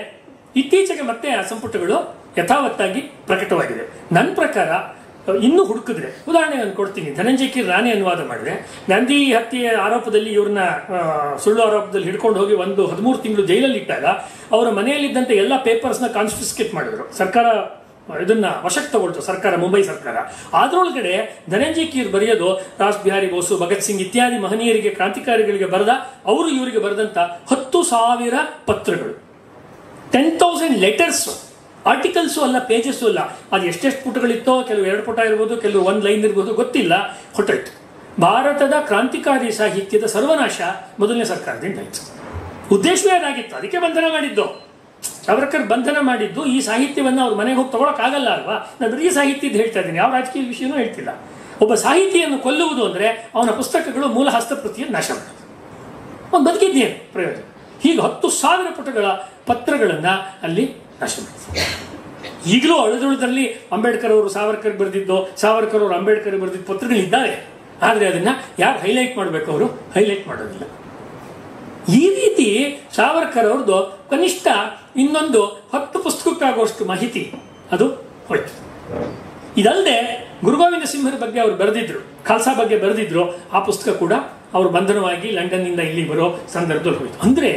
ಇತ್ತೀಚೆಗೆ ಮತ್ತೆ ಆ ಸಂಪುಟಗಳು ಯಥಾವತ್ತಾಗಿ ಪ್ರಕಟವಾಗಿದೆ. ನನ್ನ ಪ್ರಕಾರ ಇನ್ನೂ ಹುಡುಕಿದ್ರೆ, ಉದಾಹರಣೆ ನಾನು ಕೊಡ್ತೀನಿ. ಧನಂಜಯ ಕೀರ್ ನಾನೇ ಅನುವಾದ ಮಾಡಿದೆ. ಗಾಂಧಿ ಹತ್ಯೆ ಆರೋಪದಲ್ಲಿ ಇವ್ರನ್ನ ಸುಳ್ಳು ಆರೋಪದಲ್ಲಿ ಹಿಡ್ಕೊಂಡು ಹೋಗಿ 13 ತಿಂಗಳು ಜೈಲಲ್ಲಿ ಇಟ್ಟಾಗ ಅವರ ಮನೆಯಲ್ಲಿದ್ದಂಥ ಎಲ್ಲ ಪೇಪರ್ಸ್ನ ಕಾನ್ಫಿಸ್ಕೇಟ್ ಮಾಡಿದ್ರು. ಸರ್ಕಾರ ಇದನ್ನ ವಶಕ್ಕೆ ತಗೊಳ್ತು, ಸರ್ಕಾರ, ಮುಂಬೈ ಸರ್ಕಾರ. ಅದರೊಳಗಡೆ ಧನಂಜಯ ಕೀರ್ ಬರೆಯೋದು ರಾಸ್ ಬಿಹಾರಿ ಬೋಸು, ಭಗತ್ ಸಿಂಗ್ ಇತ್ಯಾದಿ ಮಹನೀಯರಿಗೆ, ಕ್ರಾಂತಿಕಾರಿಗಳಿಗೆ ಬರೆದ ಇವರಿಗೆ ಬರೆದಂಥ 10,000 ಪತ್ರಗಳು, 10,000 ಲೆಟರ್ಸ್, ಆರ್ಟಿಕಲ್ಸು ಅಲ್ಲ, ಪೇಜಸ್ಸು ಅಲ್ಲ. ಅದು ಎಷ್ಟೆಷ್ಟು ಪುಟಗಳಿತ್ತೋ, ಕೆಲವು 2 ಪುಟ ಇರ್ಬೋದು, ಕೆಲವು 1 ಲೈನ್ ಇರ್ಬೋದು, ಗೊತ್ತಿಲ್ಲ, ಹೊಟ್ಟೋಯ್ತು. ಭಾರತದ ಕ್ರಾಂತಿಕಾರಿ ಸಾಹಿತ್ಯದ ಸರ್ವನಾಶ ಮೊದಲನೇ ಸರ್ಕಾರದಿಂದ ಆಯಿತು. ಉದ್ದೇಶವೇ ಅದಾಗಿತ್ತು, ಅದಕ್ಕೆ ಬಂಧನ ಮಾಡಿದ್ದು. ಸಾವರ್ಕರ್ ಬಂಧನ ಮಾಡಿದ್ದು ಈ ಸಾಹಿತ್ಯವನ್ನು ಅವ್ರ ಮನೆಗೆ ಹೋಗಿ ತಗೊಳಕ್ಕಾಗಲ್ಲ ಅಲ್ವಾ. ನಾನು ಬರೀ ಸಾಹಿತ್ಯದ ಹೇಳ್ತಾ ಇದ್ದೀನಿ, ಯಾವ ರಾಜಕೀಯ ವಿಷಯನೂ ಹೇಳ್ತಿಲ್ಲ. ಒಬ್ಬ ಸಾಹಿತಿಯನ್ನು ಕೊಲ್ಲುವುದು ಅಂದರೆ ಅವನ ಪುಸ್ತಕಗಳು ಮೂಲ ಹಸ್ತಪ್ರತಿಯನ್ನು ನಾಶ ಮಾಡೋದು. ಅವ್ನು ಬದುಕಿದ್ದೇನು ಪ್ರಯೋಜನ? ಹೀಗೆ 10,000 ಪುಟಗಳ ಪತ್ರಗಳನ್ನು ಅಲ್ಲಿ ನಾಶ ಮಾಡಿದ್ರು. ಈಗಲೂ ಅಳದುಳದಲ್ಲಿ ಅಂಬೇಡ್ಕರ್ ಅವರು ಸಾವರ್ಕರ್ ಬರೆದಿದ್ದು, ಸಾವರ್ಕರ್ ಅವರು ಅಂಬೇಡ್ಕರ್ ಬರೆದಿದ್ದ ಪತ್ರಗಳಿದ್ದಾರೆ. ಆದರೆ ಅದನ್ನ ಯಾರು ಹೈಲೈಟ್ ಮಾಡಬೇಕು, ಅವರು ಹೈಲೈಟ್ ಮಾಡೋದಿಲ್ಲ. ಈ ರೀತಿ ಸಾವರ್ಕರ್ ಅವ್ರದ್ದು ಕನಿಷ್ಠ ಇನ್ನೊಂದು 10 ಪುಸ್ತಕಕ್ಕಾಗುವಷ್ಟು ಮಾಹಿತಿ ಅದು ಹೋಯ್ತು. ಇದಲ್ಲದೆ ಗುರುಗೋವಿಂದ ಸಿಂಹರ ಬಗ್ಗೆ ಅವರು ಬರೆದಿದ್ರು, ಖಾಲ್ಸಾ ಬಗ್ಗೆ ಬರೆದಿದ್ರು. ಆ ಪುಸ್ತಕ ಕೂಡ ಅವರು ಬಂಧನವಾಗಿ ಲಂಡನ್ನಿಂದ ಇಲ್ಲಿ ಬರೋ ಸಂದರ್ಭದಲ್ಲಿ ಹೋಯ್ತು. ಅಂದ್ರೆ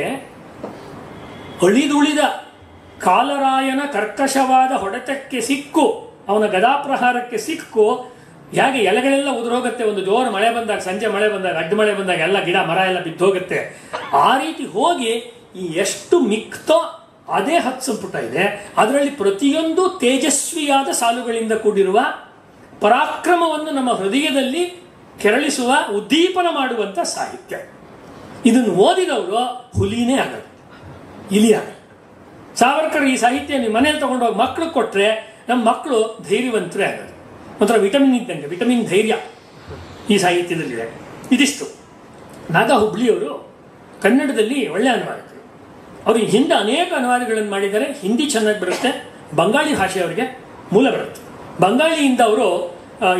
ಅಳಿದುಳಿದ ಕಾಲರಾಯನ ಕರ್ಕಶವಾದ ಹೊಡೆತಕ್ಕೆ ಸಿಕ್ಕು, ಅವನ ಗದಾಪ್ರಹಾರಕ್ಕೆ ಸಿಕ್ಕು, ಹೇಗೆ ಎಲೆಗಳೆಲ್ಲ ಉದುರೋಗುತ್ತೆ ಒಂದು ಜೋರು ಮಳೆ ಬಂದಾಗ, ಸಂಜೆ ಮಳೆ ಬಂದಾಗ, ಅಡ್ಡ ಮಳೆ ಬಂದಾಗ ಎಲ್ಲ ಗಿಡ ಮರ ಎಲ್ಲ ಬಿದ್ದೋಗುತ್ತೆ. ಆ ರೀತಿ ಹೋಗಿ ಈ ಎಷ್ಟು ಮಿಕ್ತೋ ಅದೇ 10 ಸಂಪುಟ ಇದೆ. ಅದರಲ್ಲಿ ಪ್ರತಿಯೊಂದು ತೇಜಸ್ವಿಯಾದ ಸಾಲುಗಳಿಂದ ಕೂಡಿರುವ ಪರಾಕ್ರಮವನ್ನು ನಮ್ಮ ಹೃದಯದಲ್ಲಿ ಕೆರಳಿಸುವ, ಉದ್ದೀಪನ ಮಾಡುವಂಥ ಸಾಹಿತ್ಯ. ಇದನ್ನು ಓದಿದವರು ಹುಲಿನೇ ಆಗಲ್ಲ, ಇಲಿ ಆಗಲ್ಲ. ಸಾವರ್ಕರ್ ಈ ಸಾಹಿತ್ಯ ನೀವು ಮನೇಲಿ ತಗೊಂಡೋಗಿ ಮಕ್ಕಳು ಕೊಟ್ಟರೆ ನಮ್ಮ ಮಕ್ಕಳು ಧೈರ್ಯವಂತರೇ ಆಗೋದು. ಮಾತ್ರ ವಿಟಮಿನ್ ಇದ್ದಂಗೆ, ವಿಟಮಿನ್ ಧೈರ್ಯ ಈ ಸಾಹಿತ್ಯದಲ್ಲಿದೆ. ಇದಿಷ್ಟು. ನಾಗಾ ಹುಬ್ಳಿಯವರು ಕನ್ನಡದಲ್ಲಿ ಒಳ್ಳೆ ಅನುವಾದಕರು. ಅವರು ಹಿಂದೆ ಅನೇಕ ಅನುವಾದಗಳನ್ನು ಮಾಡಿದ್ದಾರೆ. ಹಿಂದಿ ಚೆನ್ನಾಗಿ ಬರುತ್ತೆ, ಬಂಗಾಳಿ ಭಾಷೆ ಅವರಿಗೆ ಮೂಲ ಬರುತ್ತೆ. ಬಂಗಾಳಿಯಿಂದ ಅವರು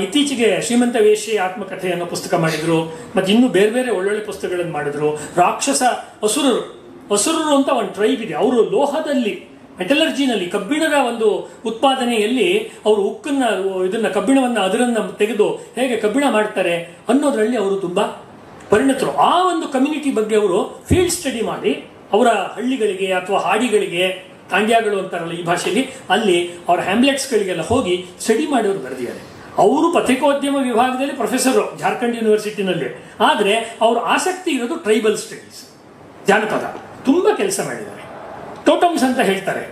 ಇತ್ತೀಚೆಗೆ ಶ್ರೀಮಂತ ವೇಶ್ಯೆ ಆತ್ಮಕಥೆ ಅನ್ನೋ ಪುಸ್ತಕ ಮಾಡಿದರು. ಮತ್ತು ಇನ್ನೂ ಬೇರೆ ಬೇರೆ ಒಳ್ಳೊಳ್ಳೆ ಪುಸ್ತಕಗಳನ್ನು ಮಾಡಿದ್ರು. ರಾಕ್ಷಸ ಅಸುರರು ಅಂತ ಒಂದು ಟ್ರೈಬ್ ಇದೆ. ಅವರು ಲೋಹದಲ್ಲಿ, ಮೆಟಲರ್ಜಿನಲ್ಲಿ, ಕಬ್ಬಿಣದ ಒಂದು ಉತ್ಪಾದನೆಯಲ್ಲಿ ಅವರು ಇದನ್ನ ಕಬ್ಬಿಣವನ್ನು ಅದರನ್ನು ತೆಗೆದು ಹೇಗೆ ಕಬ್ಬಿಣ ಮಾಡ್ತಾರೆ ಅನ್ನೋದರಲ್ಲಿ ಅವರು ತುಂಬ ಪರಿಣತರು. ಆ ಒಂದು ಕಮ್ಯುನಿಟಿ ಬಗ್ಗೆ ಅವರು ಫೀಲ್ಡ್ ಸ್ಟಡಿ ಮಾಡಿ ಅವರ ಹಳ್ಳಿಗಳಿಗೆ ಅಥವಾ ಹಾಡಿಗಳಿಗೆ, ತಾಂಡ್ಯಗಳು ಅಂತಾರಲ್ಲ ಈ ಭಾಷೆಯಲ್ಲಿ, ಅಲ್ಲಿ ಅವರ ಹ್ಯಾಮ್ಲೆಟ್ಸ್ಗಳಿಗೆಲ್ಲ ಹೋಗಿ ಸ್ಟಡಿ ಮಾಡಿ ಅವರು ಬರೆದಿದ್ದಾರೆ. ಅವರು ಪತ್ರಿಕೋದ್ಯಮ ವಿಭಾಗದಲ್ಲಿ ಪ್ರೊಫೆಸರು ಜಾರ್ಖಂಡ್ ಯೂನಿವರ್ಸಿಟಿನಲ್ಲಿ. ಆದರೆ ಅವರ ಆಸಕ್ತಿ ಇರೋದು ಟ್ರೈಬಲ್ ಸ್ಟಡೀಸ್, ಜಾನಪದ. ತುಂಬ ಕೆಲಸ ಮಾಡಿದ್ದಾರೆ. ಟೋಟಮ್ಸ್ ಅಂತ ಹೇಳ್ತಾರೆ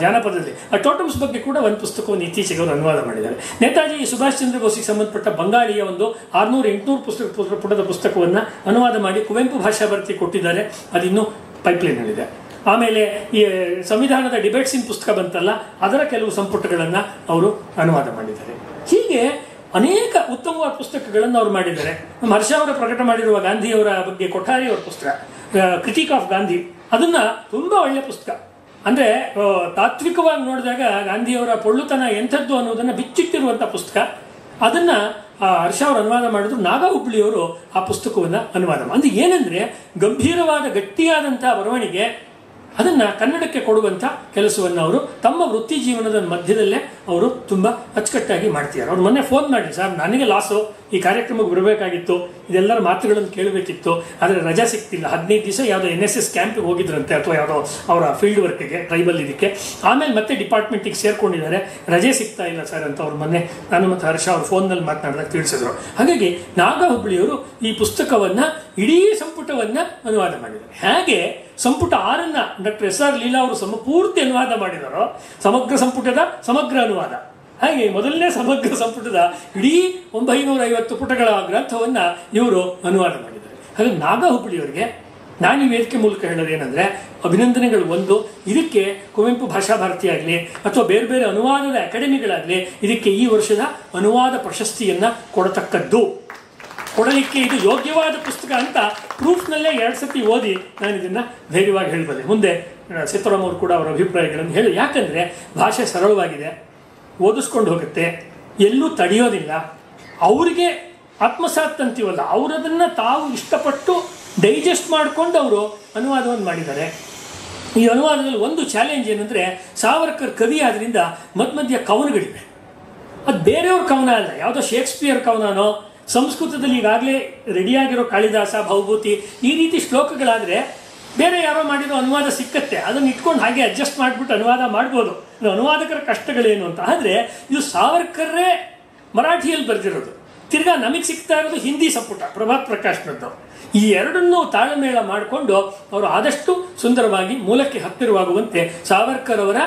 ಜಾನಪದದಲ್ಲಿ. ಆ ಟೋಟಮ್ಸ್ ಬಗ್ಗೆ ಕೂಡ ಒಂದು ಪುಸ್ತಕವನ್ನು ಇತ್ತೀಚೆಗೆ ಅವರು ಅನುವಾದ ಮಾಡಿದ್ದಾರೆ. ನೇತಾಜಿ ಸುಭಾಷ್ ಚಂದ್ರ ಬೋಸ್ಗೆ ಸಂಬಂಧಪಟ್ಟ ಬಂಗಾಳಿಯ ಒಂದು 600-800 ಪುಟದ ಪುಸ್ತಕವನ್ನು ಅನುವಾದ ಮಾಡಿ ಕುವೆಂಪು ಭಾಷಾ ಭಾರತಿ ಕೊಟ್ಟಿದ್ದಾರೆ. ಅದಿನ್ನೂ ಪೈಪ್ಲೈನ್ನಲ್ಲಿದೆ. ಆಮೇಲೆ ಈ ಸಂವಿಧಾನದ ಡಿಬೇಟ್ಸ್ ಇನ್ ಪುಸ್ತಕ ಬಂತಲ್ಲ, ಅದರ ಕೆಲವು ಸಂಪುಟಗಳನ್ನು ಅವರು ಅನುವಾದ ಮಾಡಿದ್ದಾರೆ. ಹೀಗೆ ಅನೇಕ ಉತ್ತಮವಾದ ಪುಸ್ತಕಗಳನ್ನು ಅವರು ಮಾಡಿದ್ದಾರೆ. ನಮ್ಮ ಹರ್ಷ ಅವರ ಪ್ರಕಟ ಮಾಡಿರುವ ಗಾಂಧಿಯವರ ಬಗ್ಗೆ ಕೊಠಾರಿ ಅವರ ಪುಸ್ತಕ ಕ್ರಿಟಿಕ್ ಆಫ್ ಗಾಂಧಿ, ಅದನ್ನ ತುಂಬ ಒಳ್ಳೆಯ ಪುಸ್ತಕ. ಅಂದರೆ ತಾತ್ವಿಕವಾಗಿ ನೋಡಿದಾಗ ಗಾಂಧಿಯವರ ಪೊಳ್ಳುತನ ಎಂಥದ್ದು ಅನ್ನೋದನ್ನು ಬಿಚ್ಚಿಟ್ಟಿರುವಂಥ ಪುಸ್ತಕ. ಅದನ್ನು ಹರ್ಷ ಅವರು ಅನುವಾದ ಮಾಡಿದ್ರು. ನಾಗಾ ಹುಬ್ಳಿಯವರು ಆ ಪುಸ್ತಕವನ್ನು ಅನುವಾದ ಮಾಡಿ, ಅಂದರೆ ಏನಂದರೆ ಗಂಭೀರವಾದ ಗಟ್ಟಿಯಾದಂಥ ಬರವಣಿಗೆ, ಅದನ್ನು ಕನ್ನಡಕ್ಕೆ ಕೊಡುವಂಥ ಕೆಲಸವನ್ನು ಅವರು ತಮ್ಮ ವೃತ್ತಿ ಜೀವನದ ಮಧ್ಯದಲ್ಲೇ ಅವರು ತುಂಬ ಅಚ್ಚುಕಟ್ಟಾಗಿ ಮಾಡ್ತಿದ್ದಾರೆ. ಅವ್ರು ಮೊನ್ನೆ ಫೋನ್ ಮಾಡಿ, ಸರ್ ನನಗೆ ಲಾಸು, ಈ ಕಾರ್ಯಕ್ರಮಕ್ಕೆ ಬರಬೇಕಾಗಿತ್ತು, ಇದೆಲ್ಲರ ಮಾತುಗಳನ್ನು ಕೇಳಬೇಕಿತ್ತು. ಆದರೆ ರಜಾ ಸಿಗ್ತಿಲ್ಲ. 15 ದಿವಸ ಯಾವುದೋ NSS ಕ್ಯಾಂಪಿಗೆ ಹೋಗಿದ್ರಂತೆ, ಅಥವಾ ಯಾವುದೋ ಅವರ ಫೀಲ್ಡ್ ವರ್ಕ್ಗೆ, ಟ್ರೈಬಲ್ ಇದಕ್ಕೆ. ಆಮೇಲೆ ಮತ್ತೆ ಡಿಪಾರ್ಟ್ಮೆಂಟಿಗೆ ಸೇರ್ಕೊಂಡಿದ್ದಾರೆ. ರಜೆ ಸಿಗ್ತಾ ಇಲ್ಲ ಸರ್ ಅಂತ ಅವ್ರು ಮೊನ್ನೆ ನಾನು ಮತ್ತು ಹರ್ಷ ಅವ್ರು ಫೋನ್ನಲ್ಲಿ ಮಾತನಾಡಿದಾಗ ತಿಳಿಸಿದ್ರು. ಹಾಗಾಗಿ ನಾಗ ಹುಬ್ಳಿಯವರು ಈ ಪುಸ್ತಕವನ್ನು, ಇಡೀ ಸಂಪುಟವನ್ನು ಅನುವಾದ ಮಾಡಿದ್ದಾರೆ. ಹಾಗೆ ಸಂಪುಟ 6 ಡಾಕ್ಟರ್ SR ಲೀಲಾ ಅವರು ಪೂರ್ತಿ ಅನುವಾದ ಮಾಡಿದಾರೋ, ಸಮಗ್ರ ಸಂಪುಟದ ಸಮಗ್ರ ಅನುವಾದ. ಹಾಗೆ ಮೊದಲನೇ ಸಮಗ್ರ ಸಂಪುಟದ ಇಡೀ 950 ಪುಟಗಳ ಗ್ರಂಥವನ್ನು ಇವರು ಅನುವಾದ ಮಾಡಿದ್ದಾರೆ. ಹಾಗೆ ನಾಗ ಹುಬ್ಳಿಯವರಿಗೆ ನಾನು ಈ ವೇದಿಕೆ ಮೂಲಕ ಹೇಳೋದೇನೆಂದರೆ ಅಭಿನಂದನೆಗಳು. ಒಂದು, ಇದಕ್ಕೆ ಕುವೆಂಪು ಭಾಷಾ ಭಾರತಿ ಆಗಲಿ ಅಥವಾ ಬೇರೆ ಬೇರೆ ಅನುವಾದದ ಅಕಾಡೆಮಿಗಳಾಗಲಿ ಇದಕ್ಕೆ ಈ ವರ್ಷದ ಅನುವಾದ ಪ್ರಶಸ್ತಿಯನ್ನು ಕೊಡಲಿಕ್ಕೆ ಇದು ಯೋಗ್ಯವಾದ ಪುಸ್ತಕ ಅಂತ ಪ್ರೂಫ್ನಲ್ಲೇ 2 ಸತಿ ಓದಿ ನಾನು ಇದನ್ನು ಧೈರ್ಯವಾಗಿ ಹೇಳಬಲ್ಲೆ. ಮುಂದೆ ಸಿದ್ದರಾಮ್ ಅವರು ಕೂಡ ಅವರ ಅಭಿಪ್ರಾಯಗಳನ್ನು ಹೇಳಿ. ಯಾಕಂದರೆ ಭಾಷೆ ಸರಳವಾಗಿದೆ, ಓದಿಸ್ಕೊಂಡು ಹೋಗುತ್ತೆ, ಎಲ್ಲೂ ತಡೆಯೋದಿಲ್ಲ. ಅವರಿಗೆ ಆತ್ಮಸಾತ್ ಅಂತೀವಲ್ಲ, ಅವರದನ್ನು ತಾವು ಇಷ್ಟಪಟ್ಟು ಡೈಜೆಸ್ಟ್ ಮಾಡಿಕೊಂಡು ಅವರು ಅನುವಾದವನ್ನು ಮಾಡಿದ್ದಾರೆ. ಈ ಅನುವಾದದಲ್ಲಿ ಒಂದು ಚಾಲೆಂಜ್ ಏನಂದರೆ, ಸಾವರ್ಕರ್ ಕವಿ ಆದ್ದರಿಂದ ಮಧ್ಯ ಕವನಗಳಿವೆ. ಅದು ಬೇರೆಯವ್ರ ಕವನ ಅಲ್ಲ, ಯಾವುದೋ ಶೇಕ್ಸ್ಪಿಯರ್ ಕವನನೋ, ಸಂಸ್ಕೃತದಲ್ಲಿ ಈಗಾಗಲೇ ರೆಡಿಯಾಗಿರೋ ಕಾಳಿದಾಸ, ಭೌಭೂತಿ ಈ ರೀತಿ ಶ್ಲೋಕಗಳಾದರೆ ಬೇರೆ ಯಾರೋ ಮಾಡಿರೋ ಅನುವಾದ ಸಿಕ್ಕತ್ತೆ. ಅದನ್ನು ಇಟ್ಕೊಂಡು ಹಾಗೆ ಅಡ್ಜಸ್ಟ್ ಮಾಡಿಬಿಟ್ಟು ಅನುವಾದ ಮಾಡ್ಬೋದು. ಅನುವಾದಕರ ಕಷ್ಟಗಳೇನು ಅಂತ. ಆದರೆ ಇದು ಸಾವರ್ಕರ್ರೇ ಮರಾಠಿಯಲ್ಲಿ ಬರೆದಿರೋದು. ತಿರ್ಗಾ ನಮಗೆ ಸಿಗ್ತಾ ಇರೋದು ಹಿಂದಿ ಸಂಪುಟ ಪ್ರಭಾತ್ ಪ್ರಕಾಶ್ನದ್ದು. ಈ ಎರಡನ್ನೂ ತಾಳಮೇಳ ಮಾಡಿಕೊಂಡು ಅವರು ಆದಷ್ಟು ಸುಂದರವಾಗಿ ಮೂಲಕ್ಕೆ ಹತ್ತಿರವಾಗುವಂತೆ ಸಾವರ್ಕರ್ ಅವರ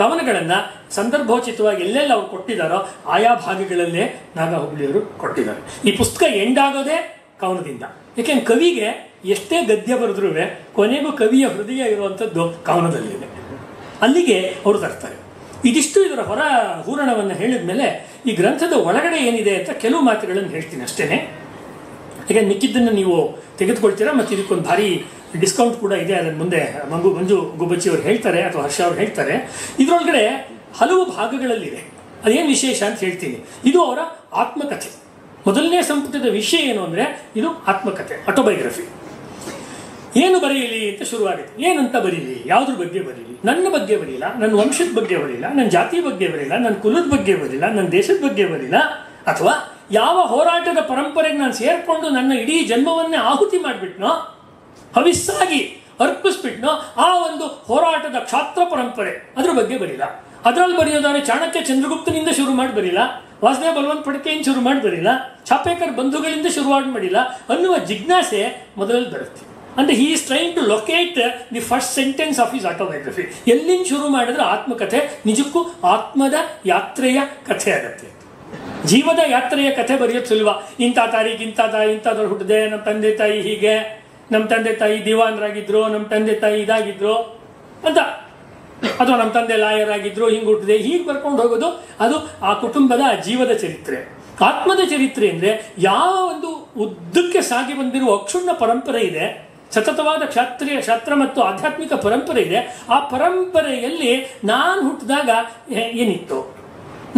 ಕವನಗಳನ್ನು ಸಂದರ್ಭೋಚಿತವಾಗಿ ಎಲ್ಲೆಲ್ಲ ಅವ್ರು ಕೊಟ್ಟಿದ್ದಾರೋ ಆಯಾ ಭಾಗಗಳಲ್ಲೇ ನಾಗ ಹುಬ್ಳಿಯವರು ಕೊಟ್ಟಿದ್ದಾರೆ. ಈ ಪುಸ್ತಕ ಎಂಡಾಗೋದೇ ಕವನದಿಂದ. ಏಕೆಂದ್ರೆ ಕವಿಗೆ ಎಷ್ಟೇ ಗದ್ಯ ಬರೆದ್ರೂ ಕೊನೆಗೂ ಕವಿಯ ಹೃದಯ ಇರುವಂಥದ್ದು ಕವನದಲ್ಲಿದೆ. ಅಲ್ಲಿಗೆ ಅವರು ತರ್ತಾರೆ. ಇದಿಷ್ಟು ಇದರ ಹೊರ ಹೂರಣವನ್ನು ಹೇಳಿದ ಮೇಲೆ ಈ ಗ್ರಂಥದ ಒಳಗಡೆ ಏನಿದೆ ಅಂತ ಕೆಲವು ಮಾತುಗಳನ್ನು ಹೇಳ್ತೀನಿ ಅಷ್ಟೇ. ಈಗ ಮಿಕ್ಕಿದ್ದನ್ನು ನೀವು ತೆಗೆದುಕೊಳ್ತೀರಾ, ಮತ್ತು ಇದಕ್ಕೊಂದು ಭಾರಿ ಡಿಸ್ಕೌಂಟ್ ಕೂಡ ಇದೆ. ಅದನ್ನು ಮುಂದೆ ಮಂಜು ಗುಬ್ಬಚ್ಚಿ ಅವರು ಹೇಳ್ತಾರೆ ಅಥವಾ ಹರ್ಷ ಅವರು ಹೇಳ್ತಾರೆ. ಇದರೊಳಗಡೆ ಹಲವು ಭಾಗಗಳಲ್ಲಿದೆ. ಅದೇನು ವಿಶೇಷ ಅಂತ ಹೇಳ್ತೀನಿ. ಇದು ಅವರ ಆತ್ಮಕಥೆ. ಮೊದಲನೇ ಸಂಪುಟದ ವಿಷಯ ಏನು ಅಂದರೆ ಇದು ಆತ್ಮಕಥೆ, ಆಟೋಬಯೋಗ್ರಫಿ. ಏನು ಬರೆಯಲಿ ಅಂತ ಶುರುವಾಗುತ್ತೆ. ಏನಂತ ಬರೀಲಿ, ಯಾವುದ್ರ ಬಗ್ಗೆ ಬರೀಲಿ? ನನ್ನ ಬಗ್ಗೆ ಬರೀಲ್ಲ, ನನ್ನ ವಂಶದ ಬಗ್ಗೆ ಬರೀಲ್ಲ, ನನ್ನ ಜಾತಿ ಬಗ್ಗೆ ಬರೀಲ್ಲ, ನನ್ನ ಕುಲದ ಬಗ್ಗೆ ಬರೀಲ್ಲ, ನನ್ನ ದೇಶದ ಬಗ್ಗೆ ಬರೀಲ್ಲ, ಅಥವಾ ಯಾವ ಹೋರಾಟದ ಪರಂಪರೆಗೆ ನಾನು ಸೇರಿಕೊಂಡು ನನ್ನ ಇಡೀ ಜನ್ಮವನ್ನೇ ಆಹುತಿ ಮಾಡಿಬಿಟ್ನೋ, ಹವಿಸ್ಸಾಗಿ ಅರ್ಪಿಸ್ಬಿಟ್ನೋ ಆ ಒಂದು ಹೋರಾಟದ ಕ್ಷಾತ್ರ ಪರಂಪರೆ, ಅದ್ರ ಬಗ್ಗೆ ಬರೀಲ್ಲ. ಅದರಲ್ಲಿ ಬರೆಯೋದಾದ್ರೆ ಚಾಣಕ್ಯ ಚಂದ್ರಗುಪ್ತನಿಂದ ಶುರು ಮಾಡಿ ಬರೀಲ್ಲ, ವಾಸುದೇವ ಬಲವಂತ ಫಡ್ಕೆಯಿಂದ ಶುರು ಮಾಡಿ ಬರೀಲ್ಲ, ಚಾಪೇಕರ್ ಬಂಧುಗಳಿಂದ ಶುರುವಾಗಿ ಮಾಡಿಲ್ಲ ಅನ್ನುವ ಜಿಜ್ಞಾಸೆ ಮೊದಲಲ್ಲಿ ಬರುತ್ತೆ. ಅಂದರೆ he is trying to locate the first sentence of his autobiography. ಎಲ್ಲಿಂದ ಶುರು ಮಾಡಿದ್ರೆ ಆತ್ಮಕಥೆ ನಿಜಕ್ಕೂ ಆತ್ಮದ ಯಾತ್ರೆಯ ಕಥೆ ಆಗುತ್ತೆ. ಜೀವದ ಯಾತ್ರೆಯ ಕಥೆ ಬರೆಯೋದು ಸುಲಭ. ಇಂಥ ತಾರೀಕು ಇಂಥದ್ದು ಹುಟ್ಟಿದೆ, ನಮ್ಮ ತಂದೆ ತಾಯಿ ಹೀಗೆ, ನಮ್ಮ ತಂದೆ ತಾಯಿ ದಿವಾನ್ರಾಗಿದ್ರು, ನಮ್ಮ ತಂದೆ ತಾಯಿ ಇದಾಗಿದ್ರು ಅಂತ, ಅಥವಾ ನಮ್ಮ ತಂದೆ ಲಾಯರ್ ಆಗಿದ್ರು, ಹಿಂಗೆ ಹುಟ್ಟಿದೆ, ಹೀಗೆ ಬರ್ಕೊಂಡು ಹೋಗೋದು ಅದು ಆ ಕುಟುಂಬದ ಜೀವದ ಚರಿತ್ರೆ. ಆತ್ಮದ ಚರಿತ್ರೆ ಅಂದರೆ ಯಾವ ಒಂದು ಉದ್ದಕ್ಕೆ ಸಾಗಿ ಬಂದಿರುವ ಅಕ್ಷುಣ್ಣ ಪರಂಪರೆ ಇದೆ, ಸತತವಾದ ಶಾಸ್ತ್ರ ಮತ್ತು ಆಧ್ಯಾತ್ಮಿಕ ಪರಂಪರೆ ಇದೆ. ಆ ಪರಂಪರೆಯಲ್ಲಿ ನಾನು ಹುಟ್ಟಿದಾಗ ಏನಿತ್ತು,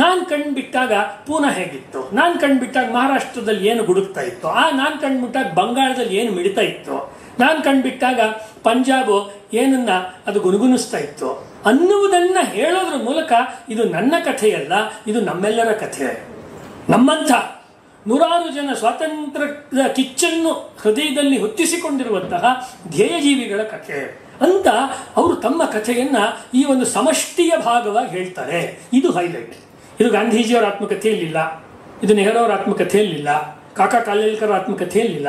ನಾನು ಕಣ್ಬಿಟ್ಟಾಗ ಪೂನಾ ಹೇಗಿತ್ತು, ನಾನು ಕಣ್ಬಿಟ್ಟಾಗ ಮಹಾರಾಷ್ಟ್ರದಲ್ಲಿ ಏನು ಗುಡುಕ್ತಾ ಇತ್ತು, ನಾನು ಕಣ್ಬಿಟ್ಟಾಗ ಬಂಗಾಳದಲ್ಲಿ ಏನು ಮಿಡಿತಾ ಇತ್ತು, ನಾನು ಕಣ್ಬಿಟ್ಟಾಗ ಪಂಜಾಬು ಏನನ್ನ ಅದು ಗುನುಗುನಿಸ್ತಾ ಇತ್ತು ಅನ್ನುವುದನ್ನು ಹೇಳೋದ್ರ ಮೂಲಕ ಇದು ನನ್ನ ಕಥೆಯಲ್ಲ, ಇದು ನಮ್ಮೆಲ್ಲರ ಕಥೆ. ನಮ್ಮಂಥ ನೂರಾರು ಜನ ಸ್ವಾತಂತ್ರ್ಯದ ಕಿಚ್ಚನ್ನು ಹೃದಯದಲ್ಲಿ ಹೊತ್ತಿಸಿಕೊಂಡಿರುವಂತಹ ಧ್ಯೇಯಜೀವಿಗಳ ಕಥೆ ಅಂತ ಅವರು ತಮ್ಮ ಕಥೆಯನ್ನು ಈ ಒಂದು ಸಮಷ್ಟಿಯ ಭಾಗವಾಗಿ ಹೇಳ್ತಾರೆ. ಇದು ಹೈಲೈಟ್. ಇದು ಗಾಂಧೀಜಿಯವರ ಆತ್ಮಕಥೆಯಲ್ಲಿಲ್ಲ, ಇದು ನೆಹರು ಆತ್ಮಕಥೆಯಲ್ಲಿಲ್ಲ, ಕಾಕಾ ಕಾಲೇಲ್ಕರ್ ಆತ್ಮಕಥೆಯಲ್ಲಿಲ್ಲ,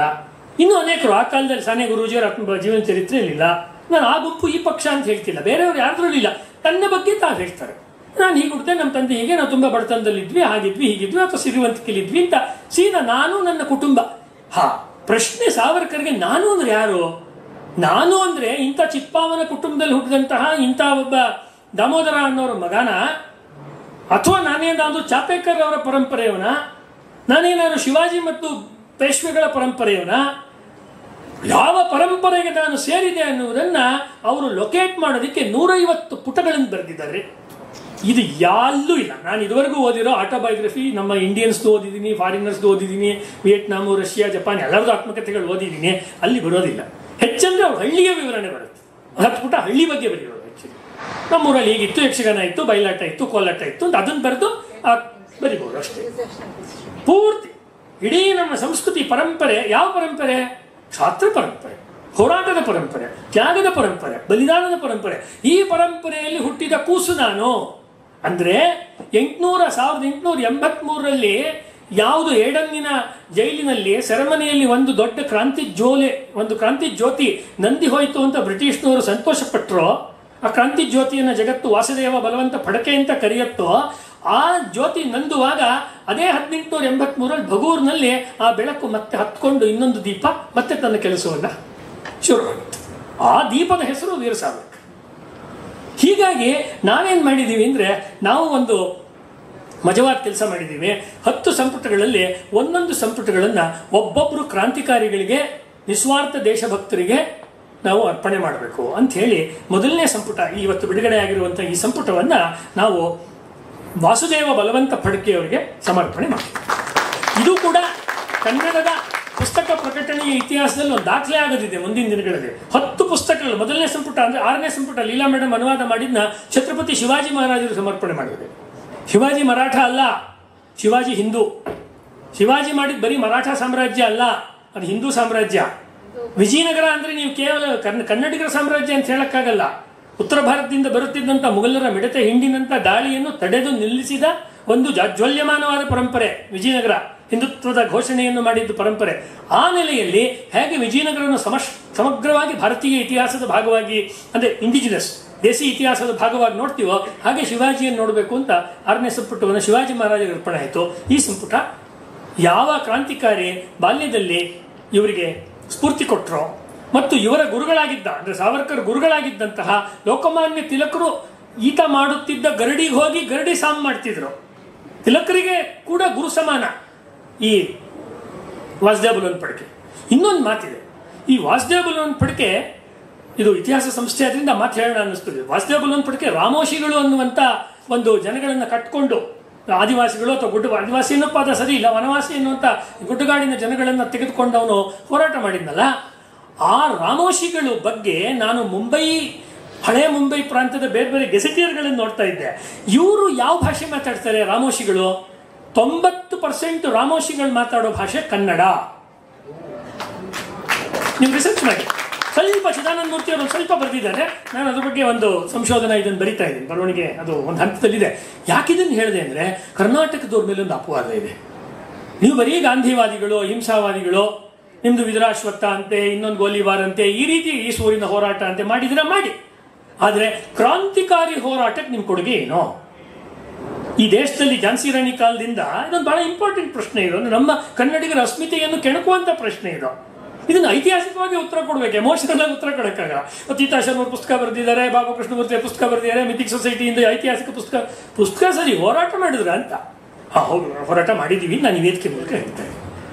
ಇನ್ನೂ ಅನೇಕರು ಆ ಕಾಲದಲ್ಲಿ ಸಾನೆ ಗುರೂಜಿಯವರ ಜೀವನ ಚರಿತ್ರೆಯಲ್ಲಿಲ್ಲ. ನಾನು ಆ ಗುಂಪು ಈ ಪಕ್ಷ ಅಂತ ಹೇಳ್ತಿಲ್ಲ, ಬೇರೆಯವರು ಯಾರದ್ರಲ್ಲಿಲ್ಲ, ತನ್ನ ಬಗ್ಗೆ ತಾವು ಹೇಳ್ತಾರೆ. ನಾನು ಹೀಗೆ ಹುಟ್ಟಿದೆ, ನಮ್ಮ ತಂದೆ ಹೀಗೆ, ನಾವು ತುಂಬ ಬಡತನದಲ್ಲಿದ್ವಿ, ಹಾಗಿದ್ವಿ, ಹೀಗಿದ್ವಿ, ಅಥವಾ ಸಿರಿವಂತಿಕೆಯಲ್ಲಿದ್ವಿ ಅಂತ ಸೀದಾ ನಾನು ನನ್ನ ಕುಟುಂಬ. ಪ್ರಶ್ನೆ ಸಾವರ್ಕರ್ಗೆ ನಾನು ಅಂದ್ರೆ ಯಾರು? ನಾನು ಅಂದ್ರೆ ಇಂಥ ಚಿಪ್ಪಾವನ ಕುಟುಂಬದಲ್ಲಿ ಹುಟ್ಟಿದಂತಹ ಇಂಥ ಒಬ್ಬ ದಾಮೋದರ ಅನ್ನೋರ ಮಗನ, ಅಥವಾ ನಾನೇನಾದರೂ ಚಾಪೇಕರ್ ಅವರ ಪರಂಪರೆಯವನ, ನಾನೇನಾದ್ರು ಶಿವಾಜಿ ಮತ್ತು ಪೇಶ್ವೆಗಳ ಪರಂಪರೆಯವನ, ಯಾವ ಪರಂಪರೆಗೆ ನಾನು ಸೇರಿದೆ ಅನ್ನುವುದನ್ನು ಅವರು ಲೊಕೇಟ್ ಮಾಡೋದಕ್ಕೆ 150 ಪುಟಗಳನ್ನು ಬರೆದಿದ್ದಾರೆ. ಇದು ಯಾಲ್ಲೂ ಇಲ್ಲ. ನಾನು ಇದುವರೆಗೂ ಓದಿರೋ ಆಟೋಬಯೋಗ್ರಫಿ ನಮ್ಮ ಇಂಡಿಯನ್ಸ್ದು ಓದಿದ್ದೀನಿ, ಫಾರಿನರ್ಸ್ದು ಓದಿದ್ದೀನಿ, ವಿಯೆಟ್ನಾಮು, ರಷ್ಯಾ, ಜಪಾನ್ ಎಲ್ಲರದ್ದು ಆತ್ಮಕಥೆಗಳು ಓದಿದ್ದೀನಿ. ಅಲ್ಲಿ ಬರೋದಿಲ್ಲ. ಹೆಚ್ಚಂದ್ರೆ ಅವ್ರು ಹಳ್ಳಿಯ ವಿವರಣೆ ಬರುತ್ತೆ. 10 ಪುಟ ಹಳ್ಳಿ ಬಗ್ಗೆ ಬರೆಯೋದು. ಆ್ಯಕ್ಚುಲಿ ನಮ್ಮೂರಲ್ಲಿ ಹೀಗಿತ್ತು, ಯಕ್ಷಗಾನ ಇತ್ತು, ಬಯಲಾಟ ಇತ್ತು, ಕೋಲಾಟ ಇತ್ತು ಅಂತ ಅದನ್ನು ಬರೆದು ಬರಿಬೋದು ಅಷ್ಟೇ. ಪೂರ್ತಿ ಇಡೀ ನಮ್ಮ ಸಂಸ್ಕೃತಿ ಪರಂಪರೆ ಯಾವ ಪರಂಪರೆ? ಕ್ಷಾತ್ರ ಪರಂಪರೆ, ಹೋರಾಟದ ಪರಂಪರೆ, ತ್ಯಾಗದ ಪರಂಪರೆ, ಬಲಿದಾನದ ಪರಂಪರೆ. ಈ ಪರಂಪರೆಯಲ್ಲಿ ಹುಟ್ಟಿದ ಕೂಸು ನಾನು. ಅಂದ್ರೆ 1883ರಲ್ಲಿ ಯಾವುದು ಏಡನ್ನಿನ ಜೈಲಿನಲ್ಲಿ ಸೆರೆಮನೆಯಲ್ಲಿ ಒಂದು ದೊಡ್ಡ ಕ್ರಾಂತಿ ಜ್ಯೋತಿ ನಂದಿ ಹೋಯಿತು ಅಂತ ಬ್ರಿಟಿಷ್ನವರು ಸಂತೋಷ ಪಟ್ಟರು. ಆ ಕ್ರಾಂತಿ ಜ್ಯೋತಿಯನ್ನು ಜಗತ್ತು ವಾಸುದೇವ ಬಲವಂತ ಫಡಕೆ ಅಂತ ಕರೆಯುತ್ತೋ, ಆ ಜ್ಯೋತಿ ನಂದುವಾಗ ಅದೇ 1883ರಲ್ಲಿ ಭಗೂರ್ನಲ್ಲಿ ಆ ಬೆಳಕು ಮತ್ತೆ ಹತ್ಕೊಂಡು ಇನ್ನೊಂದು ದೀಪ ಮತ್ತೆ ತನ್ನ ಕೆಲಸವನ್ನ ಶುರು ಮಾಡಿತು. ಆ ದೀಪದ ಹೆಸರು ವೀರ ಸಾವರ್ಕರ್. ಹೀಗಾಗಿ ನಾವೇನ್ ಮಾಡಿದೀವಿ ಅಂದ್ರೆ, ನಾವು ಒಂದು ಮಜವಾದ ಕೆಲಸ ಮಾಡಿದ್ದೀವಿ. 10 ಸಂಪುಟಗಳಲ್ಲಿ ಒಂದೊಂದು ಸಂಪುಟಗಳನ್ನ ಒಬ್ಬೊಬ್ಬರು ಕ್ರಾಂತಿಕಾರಿಗಳಿಗೆ, ನಿಸ್ವಾರ್ಥ ದೇಶಭಕ್ತರಿಗೆ ನಾವು ಅರ್ಪಣೆ ಮಾಡಬೇಕು ಅಂತ ಹೇಳಿ ಮೊದಲನೇ ಸಂಪುಟ, ಇವತ್ತು ಬಿಡುಗಡೆ ಆಗಿರುವಂತಹ ಈ ಸಂಪುಟವನ್ನ ನಾವು ವಾಸುದೇವ ಬಲವಂತ ಫಡ್ಕೆ ಅವರಿಗೆ ಸಮರ್ಪಣೆ ಮಾಡಿದ್ವಿ. ಇದು ಕೂಡ ಕನ್ನಡದ ಪುಸ್ತಕ ಪ್ರಕಟಣೆಯ ಇತಿಹಾಸದಲ್ಲಿ ಒಂದು ದಾಖಲೆ ಆಗೋದಿದೆ ಮುಂದಿನ ದಿನಗಳಲ್ಲಿ. 10 ಪುಸ್ತಕಗಳು. ಮೊದಲನೇ ಸಂಪುಟ ಅಂದ್ರೆ 6ನೇ ಸಂಪುಟ ಲೀಲಾ ಮೇಡಮ್ ಅನುವಾದ ಮಾಡಿದ್ನ ಛತ್ರಪತಿ ಶಿವಾಜಿ ಮಹಾರಾಜರು ಸಮರ್ಪಣೆ ಮಾಡಿದೆ. ಶಿವಾಜಿ ಮರಾಠ ಅಲ್ಲ, ಶಿವಾಜಿ ಹಿಂದೂ. ಶಿವಾಜಿ ಮಾಡಿದ ಬರೀ ಮರಾಠ ಸಾಮ್ರಾಜ್ಯ ಅಲ್ಲ, ಅದು ಹಿಂದೂ ಸಾಮ್ರಾಜ್ಯ. ವಿಜಯನಗರ ಅಂದ್ರೆ ನೀವು ಕೇವಲ ಕನ್ನಡಿಗರ ಸಾಮ್ರಾಜ್ಯ ಅಂತ ಹೇಳಕ್ಕಾಗಲ್ಲ. ಉತ್ತರ ಭಾರತದಿಂದ ಬರುತ್ತಿದ್ದಂಥ ಮುಘಲರ ಮಿಡತೆ ಹಿಂಡಿನಂತ ದಾಳಿಯನ್ನು ತಡೆದು ನಿಲ್ಲಿಸಿದ ಒಂದು ಜಾಜ್ವಲ್ಯಮಾನವಾದ ಪರಂಪರೆ ವಿಜಯನಗರ. ಹಿಂದುತ್ವದ ಘೋಷಣೆಯನ್ನು ಮಾಡಿದ್ದು ಪರಂಪರೆ. ಆ ನೆಲೆಯಲ್ಲಿ ಹೇಗೆ ವಿಜಯನಗರವನ್ನು ಸಮಗ್ರವಾಗಿ ಭಾರತೀಯ ಇತಿಹಾಸದ ಭಾಗವಾಗಿ, ಅಂದ್ರೆ ಇಂಡಿಜಿನಸ್ ದೇಸಿ ಇತಿಹಾಸದ ಭಾಗವಾಗಿ ನೋಡ್ತೀವೋ, ಹಾಗೆ ಶಿವಾಜಿಯನ್ನು ನೋಡಬೇಕು ಅಂತ 6ನೇ ಸಂಪುಟವನ್ನು ಶಿವಾಜಿ ಮಹಾರಾಜರಿಗೆ ಅರ್ಪಣೆ ಆಯಿತು. ಈ ಸಂಪುಟ ಯಾವ ಕ್ರಾಂತಿಕಾರಿ ಬಾಲ್ಯದಲ್ಲಿ ಇವರಿಗೆ ಸ್ಫೂರ್ತಿ ಕೊಟ್ಟರೋ ಮತ್ತು ಇವರ ಗುರುಗಳಾಗಿದ್ದ, ಅಂದ್ರೆ ಸಾವರ್ಕರ್ ಗುರುಗಳಾಗಿದ್ದಂತಹ ಲೋಕಮಾನ್ಯ ತಿಲಕರು ಈತ ಮಾಡುತ್ತಿದ್ದ ಗರಡಿಗೆ ಹೋಗಿ ಗರಡಿ ಸಾಮ್ ಮಾಡ್ತಿದ್ರು. ತಿಲಕರಿಗೆ ಕೂಡ ಗುರು ಸಮಾನ ಈ ವಾಸುದೇವ ಬಲವಂತ ಫಡ್ಕೆ. ಇನ್ನೊಂದು ಮಾತಿದೆ, ಈ ವಾಸುದೇವ ಬಲವಂತ ಫಡ್ಕೆ, ಇದು ಇತಿಹಾಸ ಸಂಸ್ಥೆ ಅದರಿಂದ ಮಾತು ಹೇಳೋಣ ಅನ್ನಿಸ್ತದೆ. ವಾಸುದೇವ ಬಲವಂತ ಫಡ್ಕೆ ರಾಮೋಶಿಗಳು ಅನ್ನುವಂಥ ಒಂದು ಜನಗಳನ್ನ ಕಟ್ಕೊಂಡು, ಆದಿವಾಸಿಗಳು ಅಥವಾ ಆದಿವಾಸಿ ಅನ್ನೋ ಪದ ಸರಿ ಇಲ್ಲ, ವನವಾಸಿ ಎನ್ನುವಂಥ ಗುಡ್ಡಗಾಡಿನ ಜನಗಳನ್ನ ತೆಗೆದುಕೊಂಡು ಅವನು ಹೋರಾಟ ಮಾಡಿದ್ನಲ್ಲ, ಆ ರಾಮೋಶಿಗಳು ಬಗ್ಗೆ ನಾನು ಹಳೆ ಮುಂಬೈ ಪ್ರಾಂತ್ಯದ ಬೇರೆ ಬೇರೆ ಗೆಸೆಟಿಯರ್ಗಳನ್ನು ನೋಡ್ತಾ ಇದ್ದೆ. ಇವರು ಯಾವ ಭಾಷೆ ಮಾತಾಡ್ತಾರೆ ರಾಮೋಶಿಗಳು? 90% ರಾಮೋಶಿಗಳು ಮಾತಾಡೋ ಭಾಷೆ ಕನ್ನಡ. ನೀವು ರಿಸರ್ಚ್ ಮಾಡಿ. ಸ್ವಲ್ಪ ಚಿದಾನಂದ ಮೂರ್ತಿ ಅವರು ಸ್ವಲ್ಪ ಬರೆದಿದ್ದಾರೆ. ನಾನು ಅದ್ರ ಬಗ್ಗೆ ಒಂದು ಸಂಶೋಧನಾ ಇದನ್ನು ಬರಿತಾ ಇದ್ದೀನಿ, ಬರವಣಿಗೆ ಅದು ಒಂದು ಹಂತದಲ್ಲಿದೆ. ಯಾಕಿದನ್ನು ಹೇಳಿದೆ ಅಂದರೆ, ಕರ್ನಾಟಕದವ್ರ ಮೇಲೆ ಒಂದು ಅಪವಾದ ಇದೆ. ನೀವು ಬರೀ ಗಾಂಧಿವಾದಿಗಳು, ಅಹಿಂಸಾವಾದಿಗಳು, ನಿಮ್ದು ವಿದುರಾಶ್ವತ್ಥ ಅಂತೆ, ಇನ್ನೊಂದು ಗೋಲಿಬಾರ್ ಅಂತೆ, ಈ ರೀತಿ ಈ ಸೂರಿನ ಹೋರಾಟ ಅಂತೆ ಮಾಡಿದ್ರೆ ಮಾಡಿ. ಆದರೆ ಕ್ರಾಂತಿಕಾರಿ ಹೋರಾಟಕ್ಕೆ ನಿಮ್ಮ ಕೊಡುಗೆ ಏನೋ? ಈ ದೇಶದಲ್ಲಿ ಝಾನ್ಸಿ ರಾಣಿ ಕಾಲದಿಂದ ಇದೊಂದು ಬಹಳ ಇಂಪಾರ್ಟೆಂಟ್ ಪ್ರಶ್ನೆ ಇದು. ನಮ್ಮ ಕನ್ನಡಿಗರ ಅಸ್ಮಿತೆಯನ್ನು ಕೆಣಕುವಂತ ಪ್ರಶ್ನೆ ಇದು. ಇದನ್ನು ಐತಿಹಾಸಿಕವಾಗಿ ಉತ್ತರ ಕೊಡಬೇಕು, ಎಮೋಷನಲ್ ಆಗಿ ಉತ್ತರ ಕೊಡಕ್ಕಾಗಲ್ಲ. ತೀತಾಶರ್ಮ ಪುಸ್ತಕ ಬರೆದಿದ್ದಾರೆ, ಬಾಬಾ ಕೃಷ್ಣಮೂರ್ತಿ ಪುಸ್ತಕ ಬರೆದಿದ್ದಾರೆ, ಮಿಥಿಕ್ ಸೊಸೈಟಿಯಿಂದ ಐತಿಹಾಸಿಕ ಪುಸ್ತಕ ಸರಿ ಹೋರಾಟ ಮಾಡಿದ್ರ ಅಂತ. ಹೌದು, ಹೋರಾಟ ಮಾಡಿದ್ದೀವಿ, ನಾನು ಈ ವೇದಿಕೆ ಮೂಲಕ ಹೇಳ್ತೇನೆ.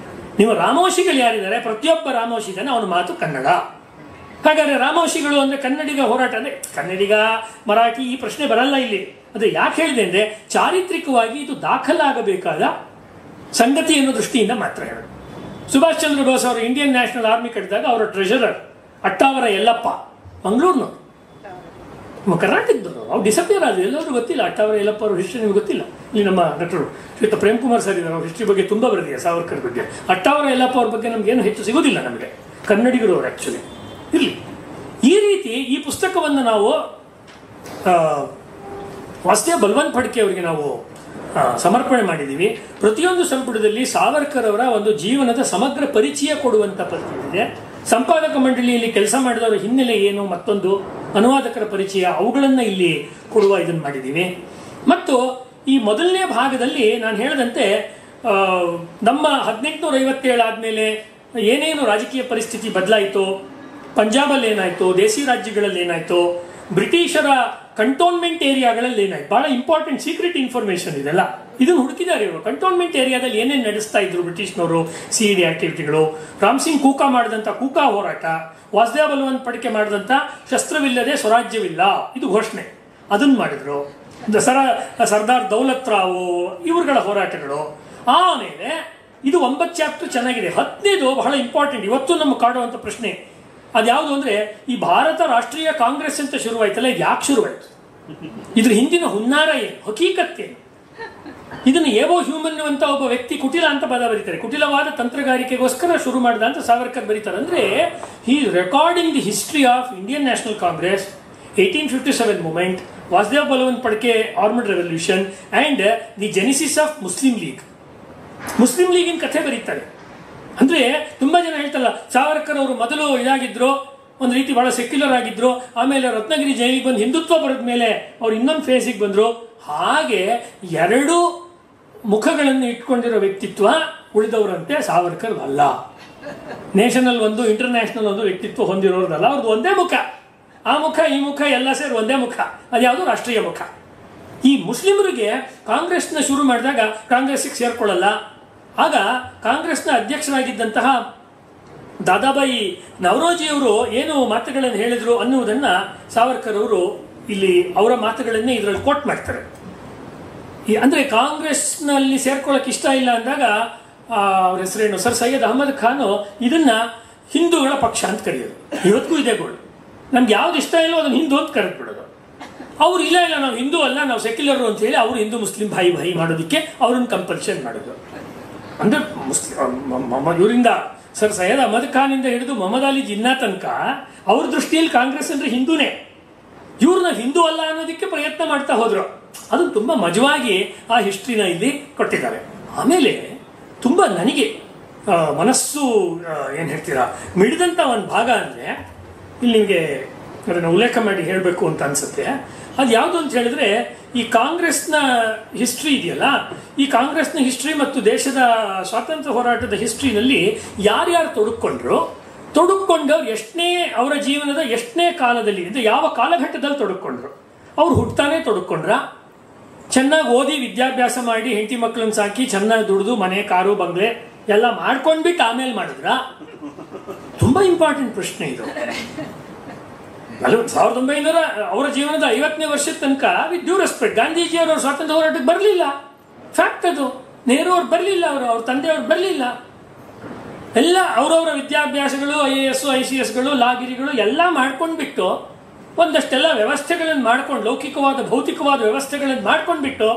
ನಿಮ್ಮ ರಾಮೋಶಿಗಳು ಯಾರಿದ್ದಾರೆ, ಪ್ರತಿಯೊಬ್ಬ ರಾಮೋಶಿಗನ ಅವನ ಮಾತು ಕನ್ನಡ. ಹಾಗಾದ್ರೆ ರಾಮೋಶಿಗಳು ಅಂದ್ರೆ ಕನ್ನಡಿಗ ಹೋರಾಟ ಅಂದ್ರೆ ಕನ್ನಡಿಗ ಮರಾಠಿ ಈ ಪ್ರಶ್ನೆ ಬರಲ್ಲ ಇಲ್ಲಿ. ಅದೇ ಯಾಕೆ ಹೇಳಿದೆ ಅಂದ್ರೆ, ಚಾರಿತ್ರಿಕವಾಗಿ ಇದು ದಾಖಲಾಗಬೇಕಾದ ಸಂಗತಿ ಅನ್ನೋ ದೃಷ್ಟಿಯಿಂದ ಮಾತ್ರ ಹೇಳೋದು. ಸುಭಾಷ್ ಚಂದ್ರ ಬೋಸ್ ಅವರು ಇಂಡಿಯನ್ ನ್ಯಾಷನಲ್ ಆರ್ಮಿ ಕಟ್ಟಿದಾಗ ಅವರ ಟ್ರೆಷರರ್ ಅಟ್ಟಾವರ ಯಲ್ಲಪ್ಪ, ಮಂಗಳೂರಿನವರು, ಕರ್ನಾಟಕದವರು. ಅವ್ರು ಡಿಸಪಿಯರ್ ಆದ್ರು, ಎಲ್ಲರೂ ಗೊತ್ತಿಲ್ಲ. ಅಟ್ಟಾವರ ಯಲ್ಲಪ್ಪ ಅವ್ರ ಹಿಸ್ಟ್ರಿ ನಿಮ್ಗೆ ಗೊತ್ತಿಲ್ಲ. ಇಲ್ಲಿ ನಮ್ಮ ಡಾಕ್ಟರ್ ಶ್ರೀಯುತ ಪ್ರೇಮ್ ಕುಮಾರ್ ಸರ್ ಇದ್ದಾರೆ, ಅವ್ರ ಹಿಸ್ಟ್ರಿ ಬಗ್ಗೆ ತುಂಬಾ ಬರೆದಿದೆ ಸಾವರ್ಕರ್ ಬಗ್ಗೆ. ಅಟ್ಟಾವರ ಯಲ್ಲಪ್ಪ ಅವ್ರ ಬಗ್ಗೆ ನಮ್ಗೇನು ಹೆಚ್ಚು ಸಿಗೋದಿಲ್ಲ, ನಮಗೆ ಕನ್ನಡಿಗರು ಅವರು ಆಕ್ಚುಲಿ ಇರಲಿ. ಈ ರೀತಿ ಈ ಪುಸ್ತಕವನ್ನು ನಾವು ವಾಸುದೇವ ಬಲವಂತ ಫಡ್ಕೆ ಅವರಿಗೆ ನಾವು ಸಮರ್ಪಣೆ ಮಾಡಿದ್ದೀವಿ. ಪ್ರತಿಯೊಂದು ಸಂಪುಟದಲ್ಲಿ ಸಾವರ್ಕರ್ ಅವರ ಒಂದು ಜೀವನದ ಸಮಗ್ರ ಪರಿಚಯ ಕೊಡುವಂಥ ಪರಿಸ್ಥಿತಿ ಇದೆ. ಸಂಪಾದಕ ಮಂಡಳಿಯಲ್ಲಿ ಕೆಲಸ ಮಾಡಿದವರ ಹಿನ್ನೆಲೆ ಏನು, ಮತ್ತೊಂದು ಅನುವಾದಕರ ಪರಿಚಯ, ಅವುಗಳನ್ನು ಇಲ್ಲಿ ಕೊಡುವ ಇದನ್ನು ಮಾಡಿದ್ದೀವಿ. ಮತ್ತು ಈ ಮೊದಲನೇ ಭಾಗದಲ್ಲಿ ನಾನು ಹೇಳಿದಂತೆ ನಮ್ಮ 1857 ಆದಮೇಲೆ ಏನೇನು ರಾಜಕೀಯ ಪರಿಸ್ಥಿತಿ ಬದಲಾಯಿತು, ಪಂಜಾಬಲ್ಲಿ ಏನಾಯಿತು, ದೇಸಿ ರಾಜ್ಯಗಳಲ್ಲಿ ಏನಾಯಿತು, ಬ್ರಿಟಿಷರ ಕಂಟೋನ್ಮೆಂಟ್ ಏರಿಯಾಗಳಲ್ಲಿ ಏನಾಯ್ತು, ಬಹಳ ಇಂಪಾರ್ಟೆಂಟ್ ಸೀಕ್ರೆಟ್ ಇನ್ಫಾರ್ಮೇಶನ್ ಇದೆಲ್ಲ. ಇದನ್ನು ಹುಡುಕಿದ್ದಾರೆ ಇವರು. ಕಂಟೋನ್ಮೆಂಟ್ ಏರಿಯಾದಲ್ಲಿ ಏನೇನು ನಡೆಸ್ತಾ ಇದ್ರು ಬ್ರಿಟಿಷ್ನವರು, ಸಿಇಡಿ ಆಕ್ಟಿವಿಟಿಗಳು, ರಾಮ್ ಸಿಂಗ್ ಕೂಕಾ ಮಾಡಿದಂಥ ಕೂಕಾ ಹೋರಾಟ, ವಾಸುದೇವ ಬಲವಂತ ಫಡ್ಕೆ ಮಾಡಿದಂಥ ಶಸ್ತ್ರವಿಲ್ಲದೆ ಸ್ವರಾಜ್ಯವಿಲ್ಲ ಇದು ಘೋಷಣೆ, ಅದನ್ನು ಮಾಡಿದ್ರು. ಸರ್ದಾರ್ ದೌಲತ್ ರಾವ್ ಇವ್ರುಗಳ ಹೋರಾಟಗಳು. ಆಮೇಲೆ ಇದು 9 ಚಾಪ್ಟರ್ ಚೆನ್ನಾಗಿದೆ. 10ನೇದು ಬಹಳ ಇಂಪಾರ್ಟೆಂಟ್, ಇವತ್ತು ನಮ್ಗೆ ಕಾಡುವಂಥ ಪ್ರಶ್ನೆ. ಅದ್ಯಾವುದು ಅಂದ್ರೆ, ಈ ಭಾರತ ರಾಷ್ಟ್ರೀಯ ಕಾಂಗ್ರೆಸ್ ಅಂತ ಶುರುವಾಯ್ತಲ್ಲ, ಇದು ಯಾಕೆ ಶುರುವಾಯ್ತು, ಇದ್ರ ಹಿಂದಿನ ಹುನ್ನಾರ ಏನು, ಹಕೀಕತ್ತೇನು, ಇದನ್ನು ಏವೋ ಹ್ಯೂಮನ್ ಅಂತ ಒಬ್ಬ ವ್ಯಕ್ತಿ ಕುಟಿಲ ಅಂತ ಪದ ಬರೀತಾರೆ. ಕುಟಿಲವಾದ ತಂತ್ರಗಾರಿಕೆಗೋಸ್ಕರ ಶುರು ಮಾಡಿದ ಅಂತ ಸಾವರ್ಕರ್ ಬರೀತಾರೆ. ಅಂದ್ರೆ he recording the history of Indian National Congress, 1857 movement, Vasudev Balwant Phadke armed revolution and the genesis of Muslim League. Muslim ಲೀಗಿನ ಕಥೆ ಬರೀತಾರೆ. ಅಂದ್ರೆ ತುಂಬಾ ಜನ ಹೇಳ್ತಲ್ಲ, ಸಾವರ್ಕರ್ ಅವರು ಮೊದಲು ಇದಾಗಿದ್ರು, ಒಂದು ರೀತಿ ಬಹಳ ಸೆಕ್ಯುಲರ್ ಆಗಿದ್ರು, ಆಮೇಲೆ ರತ್ನಗಿರಿ ಜೈಲಿಗೆ ಬಂದು ಹಿಂದುತ್ವ ಬರೆದ ಮೇಲೆ ಅವ್ರು ಇನ್ನೊಂದು ಫೇಸಿಗೆ ಬಂದ್ರು. ಹಾಗೆ ಎರಡು ಮುಖಗಳನ್ನು ಇಟ್ಕೊಂಡಿರೋ ವ್ಯಕ್ತಿತ್ವ ಉಳಿದವರಂತೆ ಸಾವರ್ಕರ್ ಅಲ್ಲ. ನೇಷನಲ್ ಒಂದು, ಇಂಟರ್ನ್ಯಾಷನಲ್ ಒಂದು ವ್ಯಕ್ತಿತ್ವ ಹೊಂದಿರೋದಲ್ಲ, ಅವ್ರದ್ದು ಒಂದೇ ಮುಖ. ಆ ಮುಖ ಈ ಮುಖ ಎಲ್ಲ ಸೇರಿ ಒಂದೇ ಮುಖ, ಅದ್ಯಾವುದು ರಾಷ್ಟ್ರೀಯ ಮುಖ. ಈ ಮುಸ್ಲಿಮರಿಗೆ ಕಾಂಗ್ರೆಸ್ನ ಶುರು ಮಾಡಿದಾಗ ಕಾಂಗ್ರೆಸ್ಗೆ ಸೇರ್ಕೊಳ್ಳಲ್ಲ. ಆಗ ಕಾಂಗ್ರೆಸ್ನ ಅಧ್ಯಕ್ಷರಾಗಿದ್ದಂತಹ ದಾದಾಬಾಯಿ ನವರೋಜಿಯವರು ಏನು ಮಾತುಗಳನ್ನು ಹೇಳಿದ್ರು ಅನ್ನುವುದನ್ನ ಸಾವರ್ಕರ್ ಅವರು ಇಲ್ಲಿ ಅವರ ಮಾತುಗಳನ್ನೇ ಇದರಲ್ಲಿ ಕೋಟ್ ಮಾಡ್ತಾರೆ. ಅಂದ್ರೆ ಕಾಂಗ್ರೆಸ್ನಲ್ಲಿ ಸೇರ್ಕೊಳ್ಳೋಕೆ ಇಷ್ಟ ಇಲ್ಲ ಅಂದಾಗ ಅವ್ರ ಹೆಸರೇನು, ಸರ್ ಸೈಯದ್ ಅಹಮದ್ ಖಾನ್ ಇದನ್ನ ಹಿಂದೂಗಳ ಪಕ್ಷ ಅಂತ ಕರೆಯೋದು. ಇವತ್ತಿಗೂ ಇದೆ ಗೋಳು. ನಮ್ಗೆ ಯಾವ್ದು ಇಷ್ಟ ಇಲ್ಲೋ ಅದನ್ನ ಹಿಂದೂ ಅಂತ ಕರೆದ್ಬಿಡೋದು. ಅವ್ರು ಇಲ್ಲ ನಾವು ಹಿಂದೂ ಅಲ್ಲ, ನಾವು ಸೆಕ್ಯುಲರ್ ಅಂತ ಹೇಳಿ ಅವರು ಹಿಂದೂ ಮುಸ್ಲಿಂ ಭಾಯಿ ಭಾಯಿ ಮಾಡೋದಕ್ಕೆ ಅವ್ರನ್ನ ಕಂಪಲ್ಷನ್ ಮಾಡೋದು. ಅಂದ್ರೆ ಇವರಿಂದ ಸರ್ ಸೈಯದ್ ಅಹಮದ್ ಖಾನ್ ಇಂದ ಹಿಡಿದು ಮೊಹಮ್ಮದ್ ಅಲಿ ಜಿನ್ನಾ ತನಕ ಅವ್ರ ದೃಷ್ಟಿಯಲ್ಲಿ ಕಾಂಗ್ರೆಸ್ ಅಂದ್ರೆ ಹಿಂದೂನೇ. ಇವ್ರನ್ನ ಹಿಂದೂ ಅಲ್ಲ ಅನ್ನೋದಕ್ಕೆ ಪ್ರಯತ್ನ ಮಾಡ್ತಾ ಹೋದ್ರು. ಅದು ತುಂಬಾ ಮಜವಾಗಿ ಆ ಹಿಸ್ಟ್ರಿನ ಇಲ್ಲಿ ಕೊಟ್ಟಿದ್ದಾರೆ. ಆಮೇಲೆ ತುಂಬಾ ನನಗೆ ಮನಸ್ಸು ಏನ್ ಹೇಳ್ತೀರಾ ಮಿಡಿದಂತ ಒಂದು ಭಾಗ ಅಂದ್ರೆ ಇಲ್ಲಿ ನಿಮಗೆ ಅದನ್ನು ಉಲ್ಲೇಖ ಮಾಡಿ ಹೇಳಬೇಕು ಅಂತ ಅನ್ಸುತ್ತೆ. ಅದು ಯಾವುದು ಅಂತ ಹೇಳಿದ್ರೆ, ಈ ಕಾಂಗ್ರೆಸ್ನ ಹಿಸ್ಟ್ರಿ ಇದೆಯಲ್ಲ, ಈ ಕಾಂಗ್ರೆಸ್ನ ಹಿಸ್ಟ್ರಿ ಮತ್ತು ದೇಶದ ಸ್ವಾತಂತ್ರ್ಯ ಹೋರಾಟದ ಹಿಸ್ಟ್ರಿನಲ್ಲಿ ಯಾರ್ಯಾರು ತೊಡಕೊಂಡವ್ರು ಎಷ್ಟನೇ ಅವರ ಜೀವನದ ಎಷ್ಟನೇ ಕಾಲದಲ್ಲಿ, ಅಂದ್ರೆ ಯಾವ ಕಾಲಘಟ್ಟದಲ್ಲಿ ತೊಡಕೊಂಡ್ರು. ಅವ್ರು ಹುಟ್ಟಾನೆ ತೊಡಕೊಂಡ್ರ, ಚೆನ್ನಾಗಿ ಓದಿ ವಿದ್ಯಾಭ್ಯಾಸ ಮಾಡಿ ಹೆಂಡತಿ ಮಕ್ಕಳನ್ನ ಸಾಕಿ ಚೆನ್ನಾಗಿ ದುಡಿದು ಮನೆ ಕಾರು ಬಂಗ್ಲೆ ಎಲ್ಲ ಮಾಡ್ಕೊಂಡ್ಬಿಟ್ಟು ಆಮೇಲೆ ಮಾಡಿದ್ರ? ತುಂಬಾ ಇಂಪಾರ್ಟೆಂಟ್ ಪ್ರಶ್ನೆ ಇದು. 1900 ಅವರ ಜೀವನದ 50ನೇ ವರ್ಷದ ತನಕ ವಿತ್ ಡ್ಯೂ ರೆಸ್ಪೆಕ್ಟ್ ಗಾಂಧೀಜಿಯವರು ಸ್ವಾತಂತ್ರ್ಯ ಹೋರಾಟಕ್ಕೆ ಬರಲಿಲ್ಲ. ಫ್ಯಾಕ್ಟ್ ಅದು. ನೆಹರು ಅವ್ರು ಬರಲಿಲ್ಲ, ಅವ್ರ ತಂದೆಯವ್ರು ಬರಲಿಲ್ಲ. ಎಲ್ಲ ಅವರವರ ವಿದ್ಯಾಭ್ಯಾಸಗಳು, IAS ICSಗಳು ಲಾಗಿರಿಗಳು ಎಲ್ಲ ಮಾಡ್ಕೊಂಡ್ಬಿಟ್ಟು ಒಂದಷ್ಟೆಲ್ಲ ವ್ಯವಸ್ಥೆಗಳನ್ನು ಮಾಡ್ಕೊಂಡು, ಲೌಕಿಕವಾದ ಭೌತಿಕವಾದ ವ್ಯವಸ್ಥೆಗಳನ್ನು ಮಾಡ್ಕೊಂಡ್ಬಿಟ್ಟು,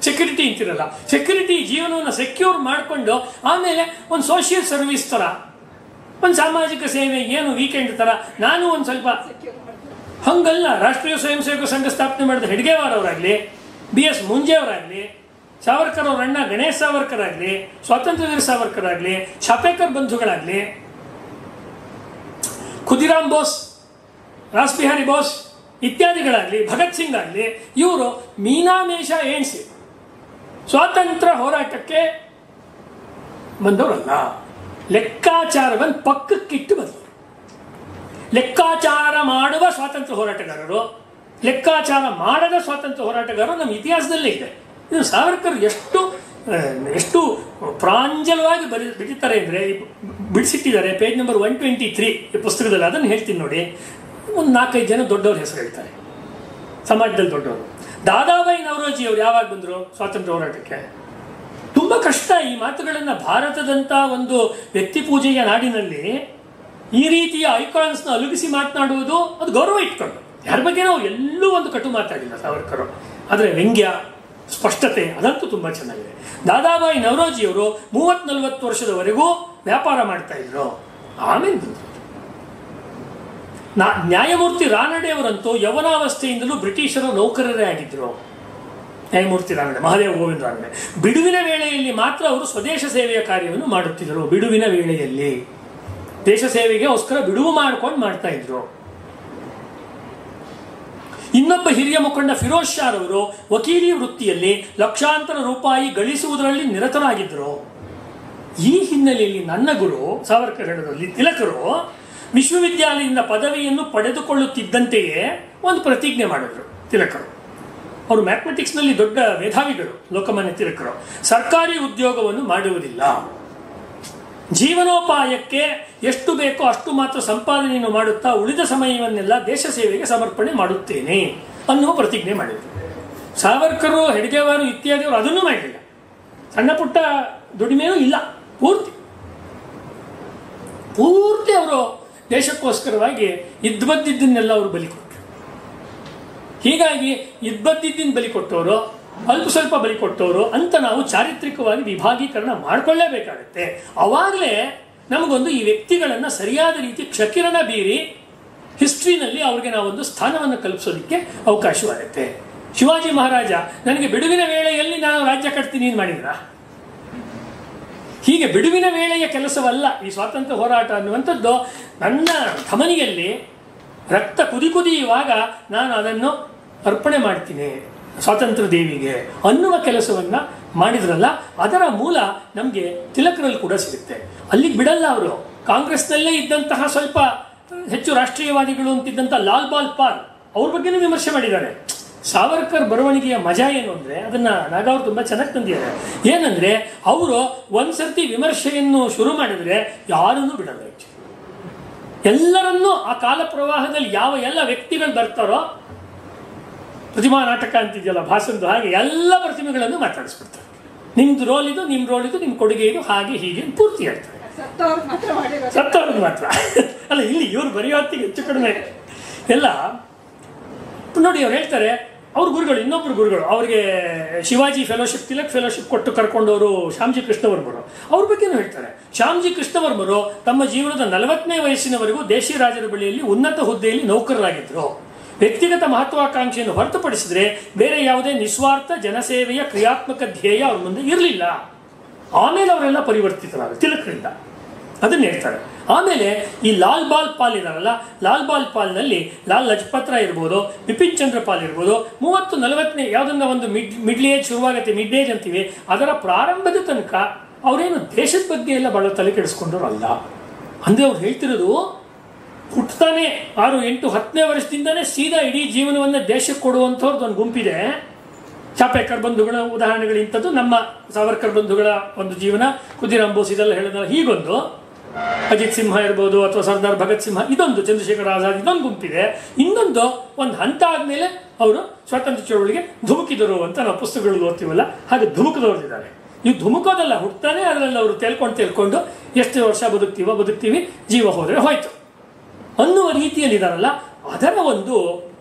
ಸೆಕ್ಯೂರಿಟಿ ಅಂತಿರಲ್ಲ, ಸೆಕ್ಯೂರಿಟಿ ಜೀವನವನ್ನು ಸೆಕ್ಯೂರ್ ಮಾಡಿಕೊಂಡು ಆಮೇಲೆ ಒಂದು ಸೋಷಿಯಲ್ ಸರ್ವಿಸ್ ತರ, ಒಂದು ಸಾಮಾಜಿಕ ಸೇವೆ, ಏನು ವೀಕೆಂಡ್ ತರ ನಾನು ಒಂದು ಸ್ವಲ್ಪ ಹಂಗಲ್ಲ. ರಾಷ್ಟ್ರೀಯ ಸ್ವಯಂ ಸೇವಕ ಸಂಘ ಸ್ಥಾಪನೆ ಮಾಡಿದ ಹೆಡ್ಗೇವಾರ್ ಅವರಾಗ್ಲಿ, BS ಮುಂಜೆ ಅವರಾಗ್ಲಿ, ಸಾವರ್ಕರ್ ಅವರ ಅಣ್ಣ ಗಣೇಶ್ ಸಾವರ್ಕರ್ ಆಗಲಿ, ಸ್ವಾತಂತ್ರ್ಯ ವೀರ ಸಾವರ್ಕರ್ ಆಗಲಿ, ಶಾಪೇಕರ್ ಬಂಧುಗಳಾಗ್ಲಿ, ಖುದಿರಾಮ್ ಬೋಸ್, ರಾಸ್ ಬಿಹಾರಿ ಬೋಸ್ ಇತ್ಯಾದಿಗಳಾಗ್ಲಿ, ಭಗತ್ ಸಿಂಗ್ ಆಗಲಿ, ಇವರು ಮೀನಾಮೇಷ ಎಣಿಸಿ ಸ್ವಾತಂತ್ರ್ಯ ಹೋರಾಟಕ್ಕೆ ಬಂದವರಲ್ಲ. ಲೆಕ್ಕಾಚಾರವನ್ನು ಪಕ್ಕಕ್ಕಿಟ್ಟು ಬಂದರು. ಲೆಕ್ಕಾಚಾರ ಮಾಡುವ ಸ್ವಾತಂತ್ರ್ಯ ಹೋರಾಟಗಾರರು, ಲೆಕ್ಕಾಚಾರ ಮಾಡದ ಸ್ವಾತಂತ್ರ್ಯ ಹೋರಾಟಗಾರರು ನಮ್ಮ ಇತಿಹಾಸದಲ್ಲೇ ಇದೆ. ಇದು ಸಾವರ್ಕರ್ ಎಷ್ಟು ಪ್ರಾಂಜಲವಾಗಿ ಬಿಟ್ಟಿದ್ದಾರೆ ಅಂದರೆ, ಬಿಡಿಸಿಟ್ಟಿದ್ದಾರೆ ಪೇಜ್ ನಂಬರ್ 123 ಈ ಪುಸ್ತಕದಲ್ಲಿ. ಅದನ್ನು ಹೇಳ್ತೀನಿ ನೋಡಿ. ಒಂದು 4-5 ಜನ ದೊಡ್ಡವ್ರ ಹೆಸರು ಹೇಳ್ತಾರೆ, ಸಮಾಜದಲ್ಲಿ ದೊಡ್ಡವರು. ದಾದಾಬಾಯಿ ನವರೋಜಿ ಅವರು ಯಾವಾಗ ಬಂದರು ಸ್ವಾತಂತ್ರ್ಯ ಹೋರಾಟಕ್ಕೆ? ತುಂಬಾ ಕಷ್ಟ. ಈ ಮಾತುಗಳನ್ನ ಭಾರತದಂತ ಒಂದು ವ್ಯಕ್ತಿ ಪೂಜೆಯ ನಾಡಿನಲ್ಲಿ ಈ ರೀತಿಯ ಐಕಾನ್ಸ್ನ ಅಲುಗಿಸಿ ಮಾತನಾಡುವುದು, ಅದು ಗೌರವ ಇಟ್ಕೊಂಡು. ಯಾರ ಬಗ್ಗೆ ನಾವು ಎಲ್ಲೂ ಒಂದು ಕಟು ಮಾತಾಡಿಲ್ಲ ಸಾವರ್ಕರ್. ಆದರೆ ವ್ಯಂಗ್ಯ, ಸ್ಪಷ್ಟತೆ ಅದಂತೂ ತುಂಬಾ ಚೆನ್ನಾಗಿದೆ. ದಾದಾಬಾಯಿ ನವರೋಜಿಯವರು 30-40 ವರ್ಷದವರೆಗೂ ವ್ಯಾಪಾರ ಮಾಡ್ತಾ ಇದ್ರು. ಆಮೇಲೆ ಬಂದರು ನ್ಯಾಯಮೂರ್ತಿ ರಾನಡೆ ಅವರಂತೂ ಯೌವನಾವಸ್ಥೆಯಿಂದಲೂ ಬ್ರಿಟಿಷರ ನೌಕರರೇ ಆಗಿದ್ರು. ನ್ಯಾಯಮೂರ್ತಿ ರಾನಡೆ, ಮಹಾದೇವ ಗೋವಿಂದ ರಾನಡೆ. ಬಿಡುವಿನ ವೇಳೆಯಲ್ಲಿ ಮಾತ್ರ ಅವರು ಸ್ವದೇಶ ಸೇವೆಯ ಕಾರ್ಯವನ್ನು ಮಾಡುತ್ತಿದ್ದರು. ಬಿಡುವಿನ ವೇಳೆಯಲ್ಲಿ ದೇಶ ಸೇವೆಗೋಸ್ಕರ ಬಿಡುವು ಮಾಡ್ಕೊಂಡು ಮಾಡ್ತಾ ಇದ್ರು. ಇನ್ನೊಬ್ಬ ಹಿರಿಯ ಮುಖಂಡ ಫಿರೋಜ್ ಶಾ ರವರು ವಕೀಲಿ ವೃತ್ತಿಯಲ್ಲಿ ಲಕ್ಷಾಂತರ ರೂಪಾಯಿ ಗಳಿಸುವುದರಲ್ಲಿ ನಿರತರಾಗಿದ್ದರು. ಈ ಹಿನ್ನೆಲೆಯಲ್ಲಿ ನನ್ನ ಗುರು ಸಾವರ್ಕರ್ ಹೇಳೋದ್ರಲ್ಲಿ ತಿಲಕರು ವಿಶ್ವವಿದ್ಯಾಲಯದಿಂದ ಪದವಿಯನ್ನು ಪಡೆದುಕೊಳ್ಳುತ್ತಿದ್ದಂತೆಯೇ ಒಂದು ಪ್ರತಿಜ್ಞೆ ಮಾಡಿದ್ರು ತಿಲಕರು. ಅವರು ಮ್ಯಾಥಮೆಟಿಕ್ಸ್ನಲ್ಲಿ ದೊಡ್ಡ ಮೇಧಾವಿಗಳು. ಲೋಕಮಾನ್ಯ ತಿಲಕರು ಸರ್ಕಾರಿ ಉದ್ಯೋಗವನ್ನು ಮಾಡುವುದಿಲ್ಲ, ಜೀವನೋಪಾಯಕ್ಕೆ ಎಷ್ಟು ಬೇಕೋ ಅಷ್ಟು ಮಾತ್ರ ಸಂಪಾದನೆಯನ್ನು ಮಾಡುತ್ತಾ ಉಳಿದ ಸಮಯವನ್ನೆಲ್ಲ ದೇಶ ಸೇವೆಗೆ ಸಮರ್ಪಣೆ ಮಾಡುತ್ತೇನೆ ಅನ್ನುವ ಪ್ರತಿಜ್ಞೆ ಮಾಡಿದರು. ಸಾವರ್ಕರು, ಹೆಡ್ಗೇವಾರು ಇತ್ಯಾದಿಯವರು ಅದನ್ನು ಮಾಡಲಿಲ್ಲ. ಸಣ್ಣ ಪುಟ್ಟ ದುಡಿಮೆಯೂ ಇಲ್ಲ, ಪೂರ್ತಿ ಅವರು ದೇಶಕ್ಕೋಸ್ಕರವಾಗಿ ಇದ್ಬದ್ದಿದ್ದನ್ನೆಲ್ಲ ಅವರು ಬಲಿ ಕೊಟ್ಟರು. ಹೀಗಾಗಿ ಇದ್ಬದ್ದಿದ್ದನ್ನು ಬಲಿ ಕೊಟ್ಟವರು ಅಲ್ಪ ಸ್ವಲ್ಪ ಬಲಿ ಕೊಟ್ಟವರು ಅಂತ ನಾವು ಚಾರಿತ್ರಿಕವಾಗಿ ವಿಭಾಗೀಕರಣ ಮಾಡಿಕೊಳ್ಳೇಬೇಕಾಗತ್ತೆ. ಅವಾಗಲೇ ನಮಗೊಂದು ಈ ವ್ಯಕ್ತಿಗಳನ್ನು ಸರಿಯಾದ ರೀತಿ ಕ್ಷಕಿರಣ ಬೀರಿ ಹಿಸ್ಟ್ರಿನಲ್ಲಿ ಅವ್ರಿಗೆ ನಾವೊಂದು ಸ್ಥಾನವನ್ನು ಕಲ್ಪಿಸೋದಕ್ಕೆ ಅವಕಾಶವಾಗುತ್ತೆ. ಶಿವಾಜಿ ಮಹಾರಾಜ ನನಗೆ ಬಿಡುವಿನ ವೇಳೆಯಲ್ಲಿ ನಾನು ರಾಜ್ಯ ಕಟ್ತೀನಿ ಅಂತ ಮಾಡಿದ್ರ? ಹೀಗೆ ಬಿಡುವಿನ ವೇಳೆಯ ಕೆಲಸವಲ್ಲ ಈ ಸ್ವಾತಂತ್ರ್ಯ ಹೋರಾಟ ಅನ್ನುವಂಥದ್ದು. ನನ್ನ ಧಮನಿಯಲ್ಲಿ ರಕ್ತ ಕುದಿಯುವಾಗ ನಾನು ಅದನ್ನು ಅರ್ಪಣೆ ಮಾಡ್ತೀನಿ ಸ್ವಾತಂತ್ರ್ಯ ದೇವಿಗೆ ಅನ್ನುವ ಕೆಲಸವನ್ನ ಮಾಡಿದ್ರಲ್ಲ, ಅದರ ಮೂಲ ನಮಗೆ ತಿಲಕರಲ್ಲಿ ಕೂಡ ಸಿಗುತ್ತೆ. ಅಲ್ಲಿಗೆ ಬಿಡಲ್ಲ ಅವರು. ಕಾಂಗ್ರೆಸ್ನಲ್ಲೇ ಇದ್ದಂತಹ ಸ್ವಲ್ಪ ಹೆಚ್ಚು ರಾಷ್ಟ್ರೀಯವಾದಿಗಳು ಅಂತಿದ್ದಂಥ ಲಾಲ್ ಬಾಲ್ ಪಾಲ್ ಅವ್ರ ಬಗ್ಗೆನೂ ವಿಮರ್ಶೆ ಮಾಡಿದ್ದಾರೆ. ಸಾವರ್ಕರ್ ಬರವಣಿಗೆಯ ಮಜಾ ಏನು ಅಂದರೆ, ಅದನ್ನ ನಾಗವರು ತುಂಬ ಚೆನ್ನಾಗಿ ತಂದಿದ್ದಾರೆ. ಏನಂದ್ರೆ ಅವರು ಒಂದ್ಸರ್ತಿ ವಿಮರ್ಶೆಯನ್ನು ಶುರು ಮಾಡಿದ್ರೆ ಯಾರನ್ನೂ ಬಿಡಲ್ಲ. ಎಲ್ಲರನ್ನೂ ಆ ಕಾಲ ಪ್ರವಾಹದಲ್ಲಿ ಯಾವ ಎಲ್ಲ ವ್ಯಕ್ತಿಗಳು ಬರ್ತಾರೋ, ಪ್ರತಿಮಾ ನಾಟಕ ಅಂತಿದೆಯಲ್ಲ ಭಾಷಣದ್ದು, ಹಾಗೆ ಎಲ್ಲ ಪ್ರತಿಮೆಗಳನ್ನು ಮಾತಾಡಿಸ್ಬಿಡ್ತಾರೆ. ನಿಮ್ದು ರೋಲ್ ಇದು, ನಿಮ್ಮ ರೋಲ್ ಇದು, ನಿಮ್ಮ ಕೊಡುಗೆ ಇದು, ಹಾಗೆ ಹೀಗೆ ಪೂರ್ತಿ ಹೇಳ್ತಾರೆ. ಸತ್ತವ್ರಿಗೆ ಮಾತ್ರ ಅಲ್ಲ, ಇಲ್ಲಿ ಇವ್ರು ಬರೆಯೋ ಹೊತ್ತಿಗೆ ಹೆಚ್ಚು ಕಡಿಮೆ ಎಲ್ಲ ನೋಡಿ. ಅವ್ರು ಹೇಳ್ತಾರೆ ಅವ್ರ ಗುರುಗಳು, ಇನ್ನೊಬ್ಬರು ಗುರುಗಳು ಅವ್ರಿಗೆ ಶಿವಾಜಿ ಫೆಲೋಶಿಪ್, ತಿಲಕ್ ಫೆಲೋಶಿಪ್ ಕೊಟ್ಟು ಕರ್ಕೊಂಡವರು ಶ್ಯಾಮ್ಜಿ ಕೃಷ್ಣವರ್ಮರು. ಅವ್ರ ಬಗ್ಗೆನೂ ಹೇಳ್ತಾರೆ. ಶ್ಯಾಮ್ಜಿ ಕೃಷ್ಣವರ್ಮರು ತಮ್ಮ ಜೀವನದ 40ನೇ ವಯಸ್ಸಿನವರೆಗೂ ದೇಶಿ ರಾಜರ ಬಳಿಯಲ್ಲಿ ಉನ್ನತ ಹುದ್ದೆಯಲ್ಲಿ ನೌಕರರಾಗಿದ್ದರು. ವ್ಯಕ್ತಿಗತ ಮಹತ್ವಾಕಾಂಕ್ಷೆಯನ್ನು ಹೊರತುಪಡಿಸಿದ್ರೆ ಬೇರೆ ಯಾವುದೇ ನಿಸ್ವಾರ್ಥ ಜನಸೇವೆಯ ಕ್ರಿಯಾತ್ಮಕ ಧ್ಯೇಯ ಅವ್ರ ಮುಂದೆ ಇರಲಿಲ್ಲ. ಆಮೇಲೆ ಅವರೆಲ್ಲ ಪರಿವರ್ತಿತರಾದ ತಿಲಕರಿಂದ, ಅದನ್ನ ಹೇಳ್ತಾರೆ. ಆಮೇಲೆ ಈ ಲಾಲ್ ಬಾಲ್ ಪಾಲ್ ಇದಾರಲ್ಲ, ಲಾಲ್ ಬಾಲ್ ಪಾಲ್ನಲ್ಲಿ ಲಾಲ್ ಲಜಪತ್ ರಾಯ್ ಇರ್ಬೋದು, ಬಿಪಿನ್ ಚಂದ್ರ ಪಾಲ್ ಇರ್ಬೋದು, 30-40ನೇ ಯಾವುದನ್ನ ಒಂದು ಮಿಡ್ಲ್ ಏಜ್ ಶುರುವಾಗತ್ತೆ, ಮಿಡ್ ಏಜ್ ಅಂತೀವಿ, ಅದರ ಪ್ರಾರಂಭದ ತನಕ ಅವರೇನು ದೇಶದ ಬಗ್ಗೆ ಎಲ್ಲ ಬಹಳ ತಲೆ ಕೆಡಿಸ್ಕೊಂಡವ್ರು ಅಲ್ಲ. ಅಂದ್ರೆ ಅವ್ರು ಹೇಳ್ತಿರೋದು, ಹುಟ್ಟತಾನೆ 6, 8, 10ನೇ ವರ್ಷದಿಂದಾನೇ ಸೀದಾ ಇಡೀ ಜೀವನವನ್ನು ದೇಶಕ್ಕೆ ಕೊಡುವಂಥವ್ರದ್ದು ಒಂದು ಗುಂಪಿದೆ. ಚಾಪೇಕರ್ ಬಂಧುಗಳ ಉದಾಹರಣೆಗಳು ಇಂಥದ್ದು, ನಮ್ಮ ಸಾವರ್ಕರ್ ಬಂಧುಗಳ ಒಂದು ಜೀವನ, ಖುದಿರಾಮ್ ಬೋಸ್ ಇದೆಲ್ಲ ಹೇಳಿದ್ರೆ ಹೀಗೊಂದು, ಅಜಿತ್ ಸಿಂಹ ಇರ್ಬೋದು ಅಥವಾ ಸರ್ದಾರ್ ಭಗತ್ ಸಿಂಹ, ಇದೊಂದು ಚಂದ್ರಶೇಖರ್ ಆಜಾದ್, ಇದೊಂದು ಗುಂಪಿದೆ. ಇನ್ನೊಂದು ಒಂದು ಹಂತ ಆದ್ಮೇಲೆ ಅವರು ಸ್ವಾತಂತ್ರ್ಯ ಚಳವಳಿಗೆ ಧುಮುಕಿದರು ಅಂತ ನಾವು ಪುಸ್ತಕಗಳು ಓದ್ತೀವಲ್ಲ, ಹಾಗೆ ಧುಮುಕದವ್ರಿದ್ದಾರೆ. ಇವು ಧುಮುಕೋದಲ್ಲ, ಹುಟ್ಟತಾನೆ ಅದರಲ್ಲಿ ಅವರು ತೇಲ್ಕೊಂಡು ಎಷ್ಟು ವರ್ಷ ಬದುಕ್ತೀವಿ, ಜೀವ ಹೋದರೆ ಹೋಯ್ತು ಅನ್ನುವ ರೀತಿಯಲ್ಲಿ ಇದಾರಲ್ಲ, ಅದರ ಒಂದು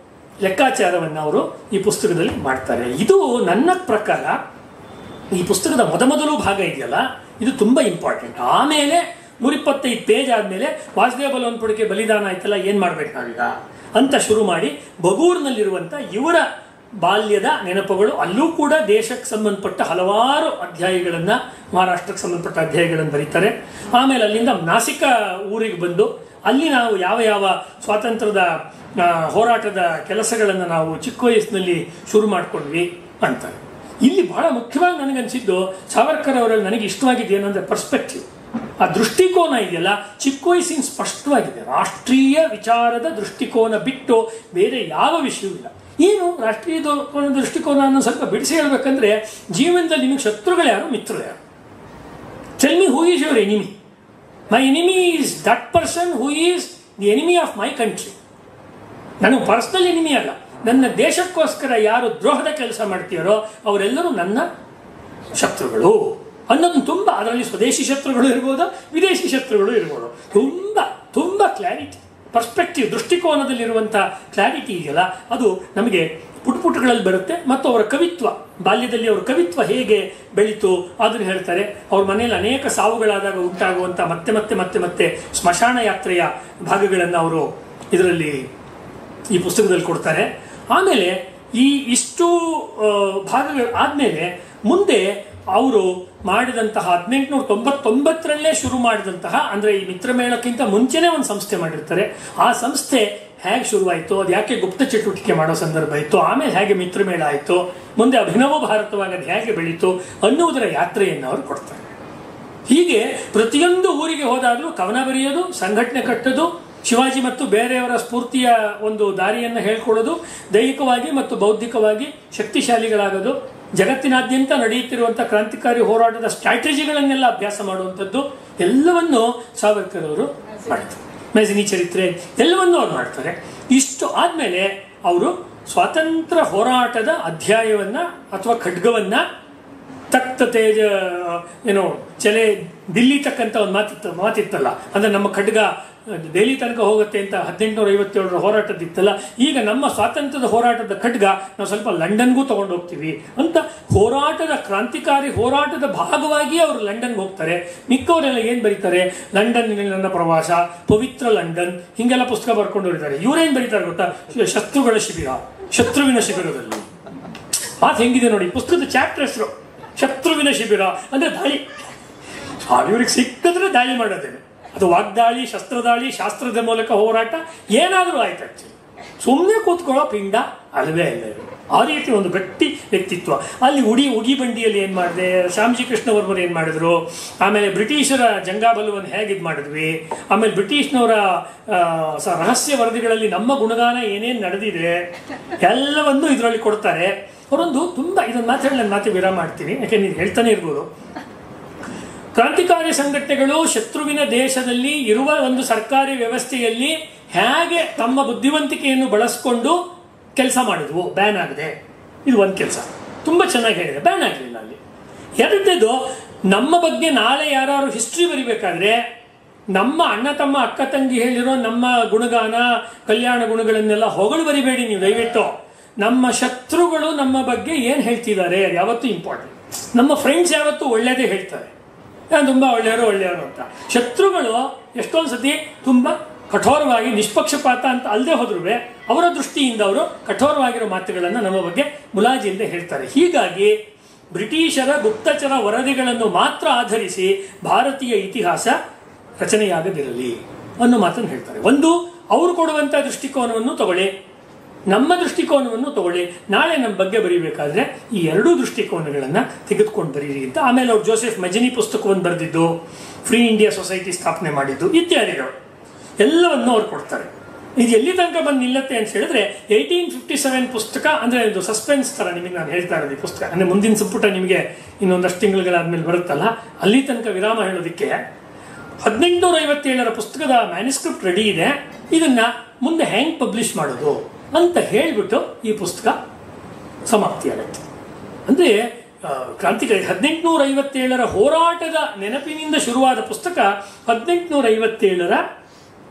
ಲೆಕ್ಕಾಚಾರವನ್ನು ಅವರು ಈ ಪುಸ್ತಕದಲ್ಲಿ ಮಾಡ್ತಾರೆ. ಇದು ನನ್ನ ಪ್ರಕಾರ ಈ ಪುಸ್ತಕದ ಮೊದಲು ಭಾಗ ಇದೆಯಲ್ಲ, ಇದು ತುಂಬಾ ಇಂಪಾರ್ಟೆಂಟ್. ಆಮೇಲೆ 125 ಪೇಜ್ ಆದ್ಮೇಲೆ ವಾಸುದೇವ ಬಲವಂತಪುರಕ್ಕೆ ಬಲಿದಾನ ಆಯ್ತಲ್ಲ, ಏನ್ ಮಾಡ್ಬೇಕು ನಾವೀಗ ಅಂತ ಶುರು ಮಾಡಿ ಬಗೂರ್ನಲ್ಲಿರುವಂತ ಇವರ ಬಾಲ್ಯದ ನೆನಪುಗಳು, ಅಲ್ಲೂ ಕೂಡ ದೇಶಕ್ಕೆ ಸಂಬಂಧಪಟ್ಟ ಹಲವಾರು ಅಧ್ಯಾಯಗಳನ್ನ, ಮಹಾರಾಷ್ಟ್ರಕ್ಕೆ ಸಂಬಂಧಪಟ್ಟ ಅಧ್ಯಾಯಗಳನ್ನು ಬರೀತಾರೆ. ಆಮೇಲೆ ಅಲ್ಲಿಂದ ನಾಸಿಕ ಊರಿಗೆ ಬಂದು ಅಲ್ಲಿ ನಾವು ಯಾವ ಯಾವ ಸ್ವಾತಂತ್ರ್ಯದ ಹೋರಾಟದ ಕೆಲಸಗಳನ್ನು ನಾವು ಚಿಕ್ಕ ವಯಸ್ಸಿನಲ್ಲಿ ಶುರು ಮಾಡ್ಕೊಂಡ್ವಿ ಅಂತಾರೆ. ಇಲ್ಲಿ ಬಹಳ ಮುಖ್ಯವಾಗಿ ನನಗನ್ಸಿದ್ದು ಸಾವರ್ಕರ್ ಅವರಲ್ಲಿ ನನಗೆ ಇಷ್ಟವಾಗಿದ್ದು ಏನಂದ್ರೆ ಪರ್ಸ್ಪೆಕ್ಟಿವ್, ಆ ದೃಷ್ಟಿಕೋನ ಇದೆಯಲ್ಲ, ಚಿಕ್ಕ ವಯಸ್ಸಿನ ಸ್ಪಷ್ಟವಾಗಿದೆ. ರಾಷ್ಟ್ರೀಯ ವಿಚಾರದ ದೃಷ್ಟಿಕೋನ ಬಿಟ್ಟು ಬೇರೆ ಯಾವ ವಿಷಯವಿಲ್ಲ. ಏನು ರಾಷ್ಟ್ರೀಯ ದೃಷ್ಟಿಕೋನ ಅನ್ನೋ ಸ್ವಲ್ಪ ಬಿಡಿಸಿ ಹೇಳ್ಬೇಕಂದ್ರೆ, ಜೀವನದಲ್ಲಿ ನಿಮಗೆ ಶತ್ರುಗಳು ಯಾರು, ಮಿತ್ರರು ಯಾರು? Tell me who is your enemy. My enemy is that person who is the enemy of my country. ನನಗೆ ಪರ್ಸನಲ್ ಎನಿಮಿ ಅಲ್ಲ, ನನ್ನ ದೇಶಕ್ಕೋಸ್ಕರ ಯಾರು ದ್ರೋಹದ ಕೆಲಸ ಮಾಡ್ತೀರೋ ಅವರೆಲ್ಲರೂ ನನ್ನ ಶತ್ರುಗಳು ಅನ್ನೋದು ತುಂಬ. ಅದರಲ್ಲಿ ಸ್ವದೇಶಿ ಶತ್ರುಗಳು ಇರ್ಬೋದು, ವಿದೇಶಿ ಶತ್ರುಗಳು ಇರ್ಬೋದು. ತುಂಬ ಕ್ಲಾರಿಟಿ, ಪರ್ಸ್ಪೆಕ್ಟಿವ್, ದೃಷ್ಟಿಕೋನದಲ್ಲಿರುವಂಥ ಕ್ಲಾರಿಟಿ ಇದೆಯಲ್ಲ, ಅದು ನಮಗೆ ಪುಟಗಳಲ್ಲಿ ಬರುತ್ತೆ. ಮತ್ತು ಅವರ ಕವಿತ್ವ, ಬಾಲ್ಯದಲ್ಲಿ ಅವರ ಕವಿತ್ವ ಹೇಗೆ ಬೆಳೀತು ಅದನ್ನು ಹೇಳ್ತಾರೆ. ಅವ್ರ ಮನೆಯಲ್ಲಿ ಅನೇಕ ಸಾವುಗಳಾದಾಗ ಉಂಟಾಗುವಂಥ ಮತ್ತೆ ಸ್ಮಶಾನ ಯಾತ್ರೆಯ ಭಾಗಗಳನ್ನು ಅವರು ಇದರಲ್ಲಿ ಈ ಪುಸ್ತಕದಲ್ಲಿ ಕೊಡ್ತಾರೆ. ಆಮೇಲೆ ಈ ಇಷ್ಟು ಭಾಗಗಳು ಆದಮೇಲೆ ಮುಂದೆ ಅವರು ಮಾಡಿದಂತಹ 1899ರಲ್ಲೇ ಶುರು ಮಾಡಿದಂತಹ, ಅಂದರೆ ಈ ಮಿತ್ರಮೇಳಕ್ಕಿಂತ ಮುಂಚೆನೇ ಒಂದು ಸಂಸ್ಥೆ ಮಾಡಿರ್ತಾರೆ. ಆ ಸಂಸ್ಥೆ ಹೇಗೆ ಶುರುವಾಯಿತು, ಅದು ಯಾಕೆ ಗುಪ್ತ ಚಟುವಟಿಕೆ ಮಾಡೋ ಸಂದರ್ಭ ಇತ್ತು, ಆಮೇಲೆ ಹೇಗೆ ಮಿತ್ರಮೇಳ ಆಯಿತು, ಮುಂದೆ ಅಭಿನವ ಭಾರತವಾಗಿ ಅದು ಹೇಗೆ ಬೆಳೀತು ಅನ್ನುವುದರ ಯಾತ್ರೆಯನ್ನು ಅವರು ಕೊಡ್ತಾರೆ. ಹೀಗೆ ಪ್ರತಿಯೊಂದು ಊರಿಗೆ ಹೋದಾಗಲೂ ಕವನ ಬರೆಯೋದು, ಸಂಘಟನೆ ಕಟ್ಟೋದು, ಶಿವಾಜಿ ಮತ್ತು ಬೇರೆಯವರ ಸ್ಫೂರ್ತಿಯ ಒಂದು ದಾರಿಯನ್ನು ಹೇಳ್ಕೊಳ್ಳೋದು, ದೈಹಿಕವಾಗಿ ಮತ್ತು ಬೌದ್ಧಿಕವಾಗಿ ಶಕ್ತಿಶಾಲಿಗಳಾಗೋದು, ಜಗತ್ತಿನಾದ್ಯಂತ ನಡೆಯುತ್ತಿರುವಂಥ ಕ್ರಾಂತಿಕಾರಿ ಹೋರಾಟದ ಸ್ಟ್ರಾಟಜಿಗಳನ್ನೆಲ್ಲ ಅಭ್ಯಾಸ ಮಾಡುವಂಥದ್ದು ಎಲ್ಲವನ್ನು ಸಾವರ್ಕರ್ ಅವರು ಮಾಡ್ತಾರೆ. ಮೆಜಿನಿ ಚರಿತ್ರೆ ಎಲ್ಲವನ್ನೂ ಅವ್ರು ಮಾಡ್ತಾರೆ. ಇಷ್ಟು ಆದಮೇಲೆ ಅವರು ಸ್ವಾತಂತ್ರ್ಯ ಹೋರಾಟದ ಅಧ್ಯಾಯವನ್ನ ಅಥವಾ ಖಡ್ಗವನ್ನ ತಕ್ತ ತೇಜ ಚಲೆ ದಿಲ್ಲಿ ತಕ್ಕಂತ ಒಂದು ಮಾತಿತ್ತಲ್ಲ, ಅಂದ್ರೆ ನಮ್ಮ ಖಡ್ಗ ದೆಹಲಿ ತನಕ ಹೋಗುತ್ತೆ ಅಂತ 1857 ಹೋರಾಟದಿತ್ತಲ್ಲ, ಈಗ ನಮ್ಮ ಸ್ವಾತಂತ್ರ್ಯದ ಹೋರಾಟದ ಖಡ್ಗ ನಾವು ಸ್ವಲ್ಪ ಲಂಡನ್ಗೂ ತಗೊಂಡು ಹೋಗ್ತೀವಿ ಅಂತ ಹೋರಾಟದ ಕ್ರಾಂತಿಕಾರಿ ಹೋರಾಟದ ಭಾಗವಾಗಿ ಅವರು ಲಂಡನ್ಗೆ ಹೋಗ್ತಾರೆ. ಮಿಕ್ಕವರೆಲ್ಲ ಏನ್ ಬರೀತಾರೆ, ಲಂಡನ್ನಿನಲ್ಲಿ ನನ್ನ ಪ್ರವಾಸ, ಪವಿತ್ರ ಲಂಡನ್, ಹಿಂಗೆಲ್ಲ ಪುಸ್ತಕ ಬರ್ಕೊಂಡು ಹೋಗಿದ್ದಾರೆ. ಇವರೇನ್ ಬರೀತಾರೆ ಗೊತ್ತಾ, ಶತ್ರುಗಳ ಶಿಬಿರ, ಶತ್ರುವಿನ ಶಿಬಿರದಲ್ಲಿ. ಮಾತು ಹೆಂಗಿದೆ ನೋಡಿ, ಪುಸ್ತಕದ ಚಾಪ್ಟರ್ ಹೆಸರು ಶತ್ರುವಿನ ಶಿಬಿರ ಅಂದ್ರೆ ದಾಳಿ. ಇವ್ರಿಗೆ ಸಿಕ್ಕಿದ್ರೆ ದಾಳಿ ಮಾಡೋದೇನೆ, ಅದು ವಾಗ್ದಾಳಿ, ಶಸ್ತ್ರದಾಳಿ, ಶಾಸ್ತ್ರದ ಮೂಲಕ ಹೋರಾಟ, ಏನಾದರೂ ಆಯ್ತು. ಆಕ್ಚುಲಿ ಸುಮ್ಮನೆ ಕೂತ್ಕೊಳ್ಳೋ ಪಿಂಡ ಅಲ್ವೇ ಇಲ್ಲ. ಆ ರೀತಿ ಒಂದು ಗಟ್ಟಿ ವ್ಯಕ್ತಿತ್ವ. ಅಲ್ಲಿ ಉಗಿ ಬಂಡಿಯಲ್ಲಿ ಏನ್ ಮಾಡಿದೆ, ಶ್ಯಾಮಜಿ ಕೃಷ್ಣ ವರ್ಮರು ಏನ್ ಮಾಡಿದ್ರು, ಆಮೇಲೆ ಬ್ರಿಟಿಷರ ಜಂಗಾಬಲವನ್ನು ಹೇಗೆ ಇದು ಮಾಡಿದ್ವಿ, ಆಮೇಲೆ ಬ್ರಿಟಿಷ್ನವರ ರಹಸ್ಯ ವರದಿಗಳಲ್ಲಿ ನಮ್ಮ ಗುಣಗಾನ ಏನೇನು ನಡೆದಿದೆ ಎಲ್ಲವನ್ನು ಇದರಲ್ಲಿ ಕೊಡ್ತಾರೆ. ಅವರೊಂದು ತುಂಬಾ ಇದೊಂದು ಮಾತಾಡಿ ನಾನು ಮಾತು ವಿರಾಮ ಮಾಡ್ತೀನಿ, ಯಾಕೆ ನೀವು ಹೇಳ್ತಾನೆ ಇರ್ಬೋದು. ಕ್ರಾಂತಿಕಾರಿ ಸಂಘಟನೆಗಳು ಶತ್ರುವಿನ ದೇಶದಲ್ಲಿ ಇರುವ ಒಂದು ಸರ್ಕಾರಿ ವ್ಯವಸ್ಥೆಯಲ್ಲಿ ಹೇಗೆ ತಮ್ಮ ಬುದ್ಧಿವಂತಿಕೆಯನ್ನು ಬಳಸಿಕೊಂಡು ಕೆಲಸ ಮಾಡಿದ್ವು. ಬ್ಯಾನ್ ಆಗದೆ, ಇದು ಒಂದು ಕೆಲಸ ತುಂಬಾ ಚೆನ್ನಾಗಿ ಹೇಳಿದೆ, ಬ್ಯಾನ್ ಆಗಲಿಲ್ಲ ಅಲ್ಲಿ. ಎರಡನೇದು, ನಮ್ಮ ಬಗ್ಗೆ ನಾಳೆ ಯಾರು ಹಿಸ್ಟ್ರಿ ಬರಿಬೇಕಾದ್ರೆ ನಮ್ಮ ಅಣ್ಣ ತಮ್ಮ ಅಕ್ಕ ತಂಗಿ ಹೇಳಿರೋ ನಮ್ಮ ಗುಣಗಾನ, ಕಲ್ಯಾಣ ಗುಣಗಳನ್ನೆಲ್ಲ ಹೊಗಳು ಬರಿಬೇಡಿ ನೀವು ದಯವಿಟ್ಟು. ನಮ್ಮ ಶತ್ರುಗಳು ನಮ್ಮ ಬಗ್ಗೆ ಏನ್ ಹೇಳ್ತಿದ್ದಾರೆ ಯಾವತ್ತೂ ಇಂಪಾರ್ಟೆಂಟ್. ನಮ್ಮ ಫ್ರೆಂಡ್ಸ್ ಯಾವತ್ತೂ ಒಳ್ಳೇದೇ ಹೇಳ್ತಾರೆ, ತುಂಬಾ ಒಳ್ಳೆಯವರು ಅಂತ. ಶತ್ರುಗಳು ಎಷ್ಟೊಂದು ಸತಿ ತುಂಬಾ ಕಠೋರವಾಗಿ, ನಿಷ್ಪಕ್ಷಪಾತ ಅಂತ ಅಲ್ಲದೆ ಹೋದ್ರು ಅವರ ದೃಷ್ಟಿಯಿಂದ ಅವರು ಕಠೋರವಾಗಿರೋ ಮಾತುಗಳನ್ನು ನಮ್ಮ ಬಗ್ಗೆ ಮುಲಾಜಿಯಿಂದ ಹೇಳ್ತಾರೆ. ಹೀಗಾಗಿ ಬ್ರಿಟಿಷರ ಗುಪ್ತಚರ ವರದಿಗಳನ್ನು ಮಾತ್ರ ಆಧರಿಸಿ ಭಾರತೀಯ ಇತಿಹಾಸ ರಚನೆಯಾಗದಿರಲಿ ಅನ್ನೋ ಮಾತನ್ನು ಹೇಳ್ತಾರೆ. ಒಂದು, ಅವರು ಕೊಡುವಂತಹ ದೃಷ್ಟಿಕೋನವನ್ನು ತಗೊಳ್ಳಿ, ನಮ್ಮ ದೃಷ್ಟಿಕೋನವನ್ನು ತಗೊಳ್ಳಿ. ನಾಳೆ ನಮ್ಮ ಬಗ್ಗೆ ಬರೀಬೇಕಾದ್ರೆ ಈ ಎರಡೂ ದೃಷ್ಟಿಕೋನಗಳನ್ನ ತೆಗೆದುಕೊಂಡು ಬರೀರಿ ಅಂತ. ಆಮೇಲೆ ಅವ್ರು ಜೋಸೆಫ್ ಮೆಜನಿ ಪುಸ್ತಕವನ್ನು ಬರೆದಿದ್ದು, ಫ್ರೀ ಇಂಡಿಯಾ ಸೊಸೈಟಿ ಸ್ಥಾಪನೆ ಮಾಡಿದ್ದು ಇತ್ಯಾದಿಗಳು ಎಲ್ಲವನ್ನು ಅವ್ರು ಕೊಡ್ತಾರೆ. ಇದು ಎಲ್ಲಿ ತನಕ ಬಂದು ನಿಲ್ಲತ್ತೆ ಅಂತ ಹೇಳಿದ್ರೆ 1857 ಪುಸ್ತಕ ಅಂದ್ರೆ ಇದು ಸಸ್ಪೆನ್ಸ್ ತರ ನಿಮಗೆ ನಾನು ಹೇಳ್ತಾ ಇರೋದು. ಈ ಪುಸ್ತಕ ಅಂದ್ರೆ ಮುಂದಿನ ಸಂಪುಟ ನಿಮಗೆ ಇನ್ನೊಂದಷ್ಟು ತಿಂಗಳುಗಳಾದ್ಮೇಲೆ ಬರುತ್ತಲ್ಲ, ಅಲ್ಲಿ ತನಕ ವಿರಾಮ ಹೇಳೋದಕ್ಕೆ 1857 ಪುಸ್ತಕದ ಮ್ಯಾನ್ಯುಸ್ಕ್ರಿಪ್ಟ್ ರೆಡಿ ಇದೆ. ಇದನ್ನ ಮುಂದೆ ಹೆಂಗ್ ಪಬ್ಲಿಷ್ ಮಾಡೋದು ಅಂತ ಹೇಳಿಬಿಟ್ಟು ಈ ಪುಸ್ತಕ ಸಮಾಪ್ತಿಯಾಗುತ್ತೆ. ಅಂದ್ರೆ ಕ್ರಾಂತಿಕಾರಿ 1857 ಹೋರಾಟದ ನೆನಪಿನಿಂದ ಶುರುವಾದ ಪುಸ್ತಕ 1857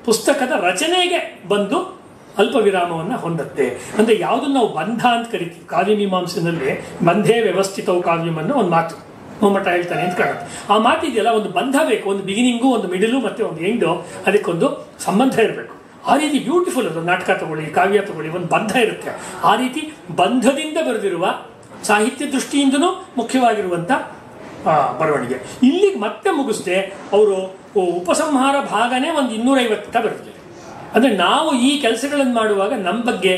ಪುಸ್ತಕದ ರಚನೆಗೆ ಬಂದು ಅಲ್ಪ ವಿರಾಮವನ್ನು ಹೊಂದುತ್ತೆ. ಅಂದ್ರೆ ಯಾವುದನ್ನು ನಾವು ಬಂಧ ಅಂತ ಕರಿತೀವಿ ಕಾವ್ಯ ಮೀಮಾಂಸೆನಲ್ಲಿ, ಬಂಧೇ ವ್ಯವಸ್ಥಿತವು ಕಾವ್ಯವನ್ನು ಒಂದು ಮಾತು ಮೊಮ್ಮಟ ಹೇಳ್ತಾನೆ ಅಂತ ಕಾಣುತ್ತೆ. ಆ ಮಾತಿದೆಯಲ್ಲ, ಒಂದು ಬಂಧ ಬೇಕು, ಒಂದು ಬಿಗಿನಿಂಗು, ಒಂದು ಮಿಡಿಲು ಮತ್ತೆ ಒಂದು ಎಂಡು, ಅದಕ್ಕೊಂದು ಸಂಬಂಧ ಇರಬೇಕು. ಆ ರೀತಿ ಬ್ಯೂಟಿಫುಲ್ ಅದು. ನಾಟಕ ತಗೊಳ್ಳಿ, ಕಾವ್ಯ ತಗೊಳ್ಳಿ, ಒಂದು ಬಂಧ ಇರುತ್ತೆ. ಆ ರೀತಿ ಬಂಧದಿಂದ ಬರೆದಿರುವ ಸಾಹಿತ್ಯ ದೃಷ್ಟಿಯಿಂದನೂ ಮುಖ್ಯವಾಗಿರುವಂತ ಬರವಣಿಗೆ. ಇಲ್ಲಿಗೆ ಮತ್ತೆ ಮುಗಿಸ್ದೆ ಅವರು ಉಪಸಂಹಾರ ಭಾಗನೇ ಒಂದು 250 ಪುಟ ಬರೆದಿದ್ದಾರೆ. ಅಂದ್ರೆ ನಾವು ಈ ಕೆಲಸಗಳನ್ನು ಮಾಡುವಾಗ ನಮ್ಮ ಬಗ್ಗೆ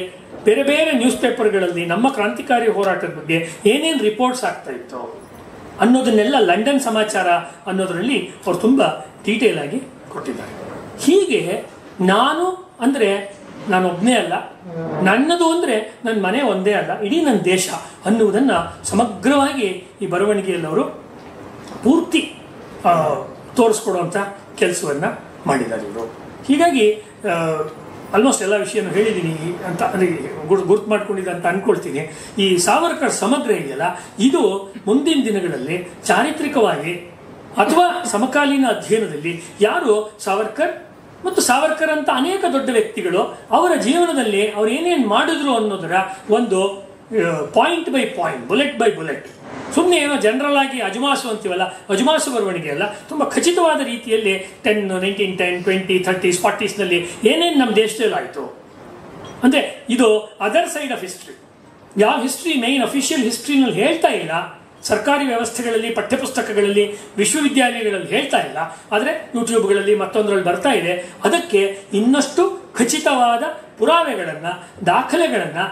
ಬೇರೆ ಬೇರೆ ನ್ಯೂಸ್ ಪೇಪರ್ಗಳಲ್ಲಿ ನಮ್ಮ ಕ್ರಾಂತಿಕಾರಿ ಹೋರಾಟದ ಬಗ್ಗೆ ಏನೇನು ರಿಪೋರ್ಟ್ಸ್ ಆಗ್ತಾ ಇತ್ತು ಅನ್ನೋದನ್ನೆಲ್ಲ ಲಂಡನ್ ಸಮಾಚಾರ ಅನ್ನೋದರಲ್ಲಿ ಅವರು ತುಂಬಾ ಡೀಟೇಲ್ ಆಗಿ ಕೊಟ್ಟಿದ್ದಾರೆ. ಹೀಗೆ ನಾನು ಒಬ್ಬನೇ ಅಲ್ಲ, ನನ್ನದು ಅಂದ್ರೆ ನನ್ನ ಮನೆ ಒಂದೇ ಅಲ್ಲ, ಇಡೀ ನನ್ನ ದೇಶ ಅನ್ನುವುದನ್ನ ಸಮಗ್ರವಾಗಿ ಈ ಬರವಣಿಗೆಯಲ್ಲಿ ಅವರು ಪೂರ್ತಿ ತೋರಿಸ್ಕೊಡುವಂಥ ಕೆಲಸವನ್ನ ಮಾಡಿದ್ದಾರೆ ಇವರು. ಹೀಗಾಗಿ ಆಲ್ಮೋಸ್ಟ್ ಎಲ್ಲ ವಿಷಯನೂ ಹೇಳಿದ್ದೀನಿ ಅಂತ ಅಂದರೆ ಗುರ್ತು ಮಾಡ್ಕೊಂಡಿದ್ದೆ ಅಂತ ಅನ್ಕೊಳ್ತೀನಿ. ಈ ಸಾವರ್ಕರ್ ಸಮಗ್ರ ಇದೆಯಲ್ಲ, ಇದು ಮುಂದಿನ ದಿನಗಳಲ್ಲಿ ಚಾರಿತ್ರಿಕವಾಗಿ ಅಥವಾ ಸಮಕಾಲೀನ ಅಧ್ಯಯನದಲ್ಲಿ ಯಾರು ಸಾವರ್ಕರ್ ಮತ್ತು ಸಾವರ್ಕರ್ ಅಂತ ಅನೇಕ ದೊಡ್ಡ ವ್ಯಕ್ತಿಗಳು ಅವರ ಜೀವನದಲ್ಲಿ ಅವ್ರು ಏನೇನು ಮಾಡಿದ್ರು ಅನ್ನೋದರ ಒಂದು point by point, bullet by bullet, ಸುಮ್ಮನೆ ಏನೋ ಜನರಲ್ ಆಗಿ ಅಜುಮಾಸು ಅಂತೀವಲ್ಲ, ಅಜುಮಾಸು ಬರವಣಿಗೆ ಅಲ್ಲ, ತುಂಬ ಖಚಿತವಾದ ರೀತಿಯಲ್ಲಿ 10, 1910, 20, 30s, 40s ಏನೇನು ನಮ್ಮ ದೇಶದಲ್ಲಿ ಆಯಿತು ಅಂದರೆ ಇದು ಅದರ್ ಸೈಡ್ ಆಫ್ ಹಿಸ್ಟ್ರಿ. ಯಾವ ಹಿಸ್ಟ್ರಿ ಮೈನ್ ಅಫಿಷಿಯಲ್ ಹಿಸ್ಟ್ರಿನಲ್ಲಿ ಹೇಳ್ತಾ ಇಲ್ಲ, ಸರ್ಕಾರಿ ವ್ಯವಸ್ಥೆಗಳಲ್ಲಿ, ಪಠ್ಯಪುಸ್ತಕಗಳಲ್ಲಿ, ವಿಶ್ವವಿದ್ಯಾಲಯಗಳಲ್ಲಿ ಹೇಳ್ತಾ ಇಲ್ಲ, ಆದರೆ ಯೂಟ್ಯೂಬ್ಗಳಲ್ಲಿ ಮತ್ತೊಂದರಲ್ಲಿ ಬರ್ತಾ ಇದೆ. ಅದಕ್ಕೆ ಇನ್ನಷ್ಟು ಖಚಿತವಾದ ಪುರಾವೆಗಳನ್ನು, ದಾಖಲೆಗಳನ್ನು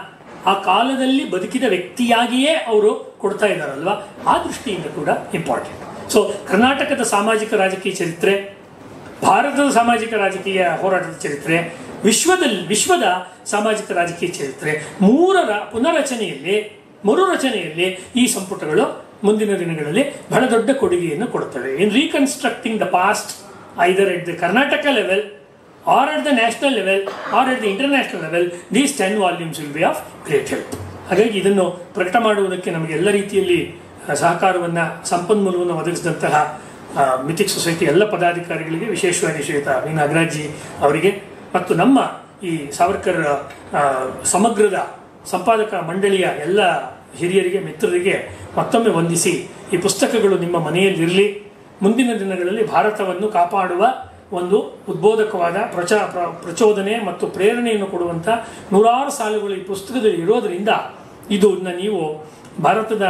ಆ ಕಾಲದಲ್ಲಿ ಬದುಕಿದ ವ್ಯಕ್ತಿಯಾಗಿಯೇ ಅವರು ಕೊಡ್ತಾ ಇದ್ದಾರಲ್ವ, ಆ ದೃಷ್ಟಿಯಿಂದ ಕೂಡ ಇಂಪಾರ್ಟೆಂಟ್. ಸೊ ಕರ್ನಾಟಕದ ಸಾಮಾಜಿಕ ರಾಜಕೀಯ ಚರಿತ್ರೆ, ಭಾರತದ ಸಾಮಾಜಿಕ ರಾಜಕೀಯ ಹೋರಾಟದ ಚರಿತ್ರೆ, ವಿಶ್ವದ ಸಾಮಾಜಿಕ ರಾಜಕೀಯ ಚರಿತ್ರೆ, ಮೂರರ ಮರುರಚನೆಯಲ್ಲಿ ಈ ಸಂಪುಟಗಳು ಮುಂದಿನ ದಿನಗಳಲ್ಲಿ ಬಹಳ ದೊಡ್ಡ ಕೊಡುಗೆಯನ್ನು ಕೊಡುತ್ತವೆ. In reconstructing the past either at the Karnataka level or at the national level or at the international level, these 10 volumes will be of great help. ಹಾಗಾಗಿ ಇದನ್ನು ಪ್ರಕಟ ಮಾಡುವುದಕ್ಕೆ ನಮಗೆ ಎಲ್ಲ ರೀತಿಯಲ್ಲಿ ಸಹಕಾರವನ್ನು, ಸಂಪನ್ಮೂಲವನ್ನು ಒದಗಿಸಿದಂತಹ ಮಿಥಿಕ್ ಸೊಸೈಟಿ ಎಲ್ಲ ಪದಾಧಿಕಾರಿಗಳಿಗೆ, ವಿಶೇಷವಾಗಿ ಶ್ರೀಯುತ ವಿ ನಾಗರಾಜ್ಜಿ ಅವರಿಗೆ ಮತ್ತು ನಮ್ಮ ಈ ಸಾವರ್ಕರ್ ಸಮಗ್ರದ ಸಂಪಾದಕ ಮಂಡಳಿಯ ಎಲ್ಲ ಹಿರಿಯರಿಗೆ, ಮಿತ್ರರಿಗೆ ಮತ್ತೊಮ್ಮೆ ವಂದಿಸಿ, ಈ ಪುಸ್ತಕಗಳು ನಿಮ್ಮ ಮನೆಯಲ್ಲಿರಲಿ. ಮುಂದಿನ ದಿನಗಳಲ್ಲಿ ಭಾರತವನ್ನು ಕಾಪಾಡುವ ಒಂದು ಉದ್ಬೋಧಕವಾದ ಪ್ರಚೋದನೆ ಮತ್ತು ಪ್ರೇರಣೆಯನ್ನು ಕೊಡುವಂಥ ನೂರಾರು ಸಾಲುಗಳು ಈ ಪುಸ್ತಕದಲ್ಲಿ ಇರೋದರಿಂದ ಇದನ್ನ ನೀವು ಭಾರತದ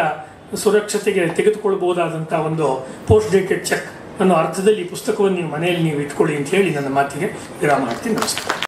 ಸುರಕ್ಷತೆಗೆ ತೆಗೆದುಕೊಳ್ಳಬಹುದಾದಂಥ ಒಂದು ಪೋಸ್ಟ್ ಡೇಟೆಡ್ ಚೆಕ್ ಅನ್ನೋ ಅರ್ಥದಲ್ಲಿ ಈ ಪುಸ್ತಕವನ್ನು ನೀವು ಮನೆಯಲ್ಲಿ ನೀವು ಇಟ್ಕೊಳ್ಳಿ ಅಂತ ಹೇಳಿ ನನ್ನ ಮಾತಿಗೆ ವಿರಾಮ ಹಾಕ್ತೀನಿ. ನಮಸ್ಕಾರ.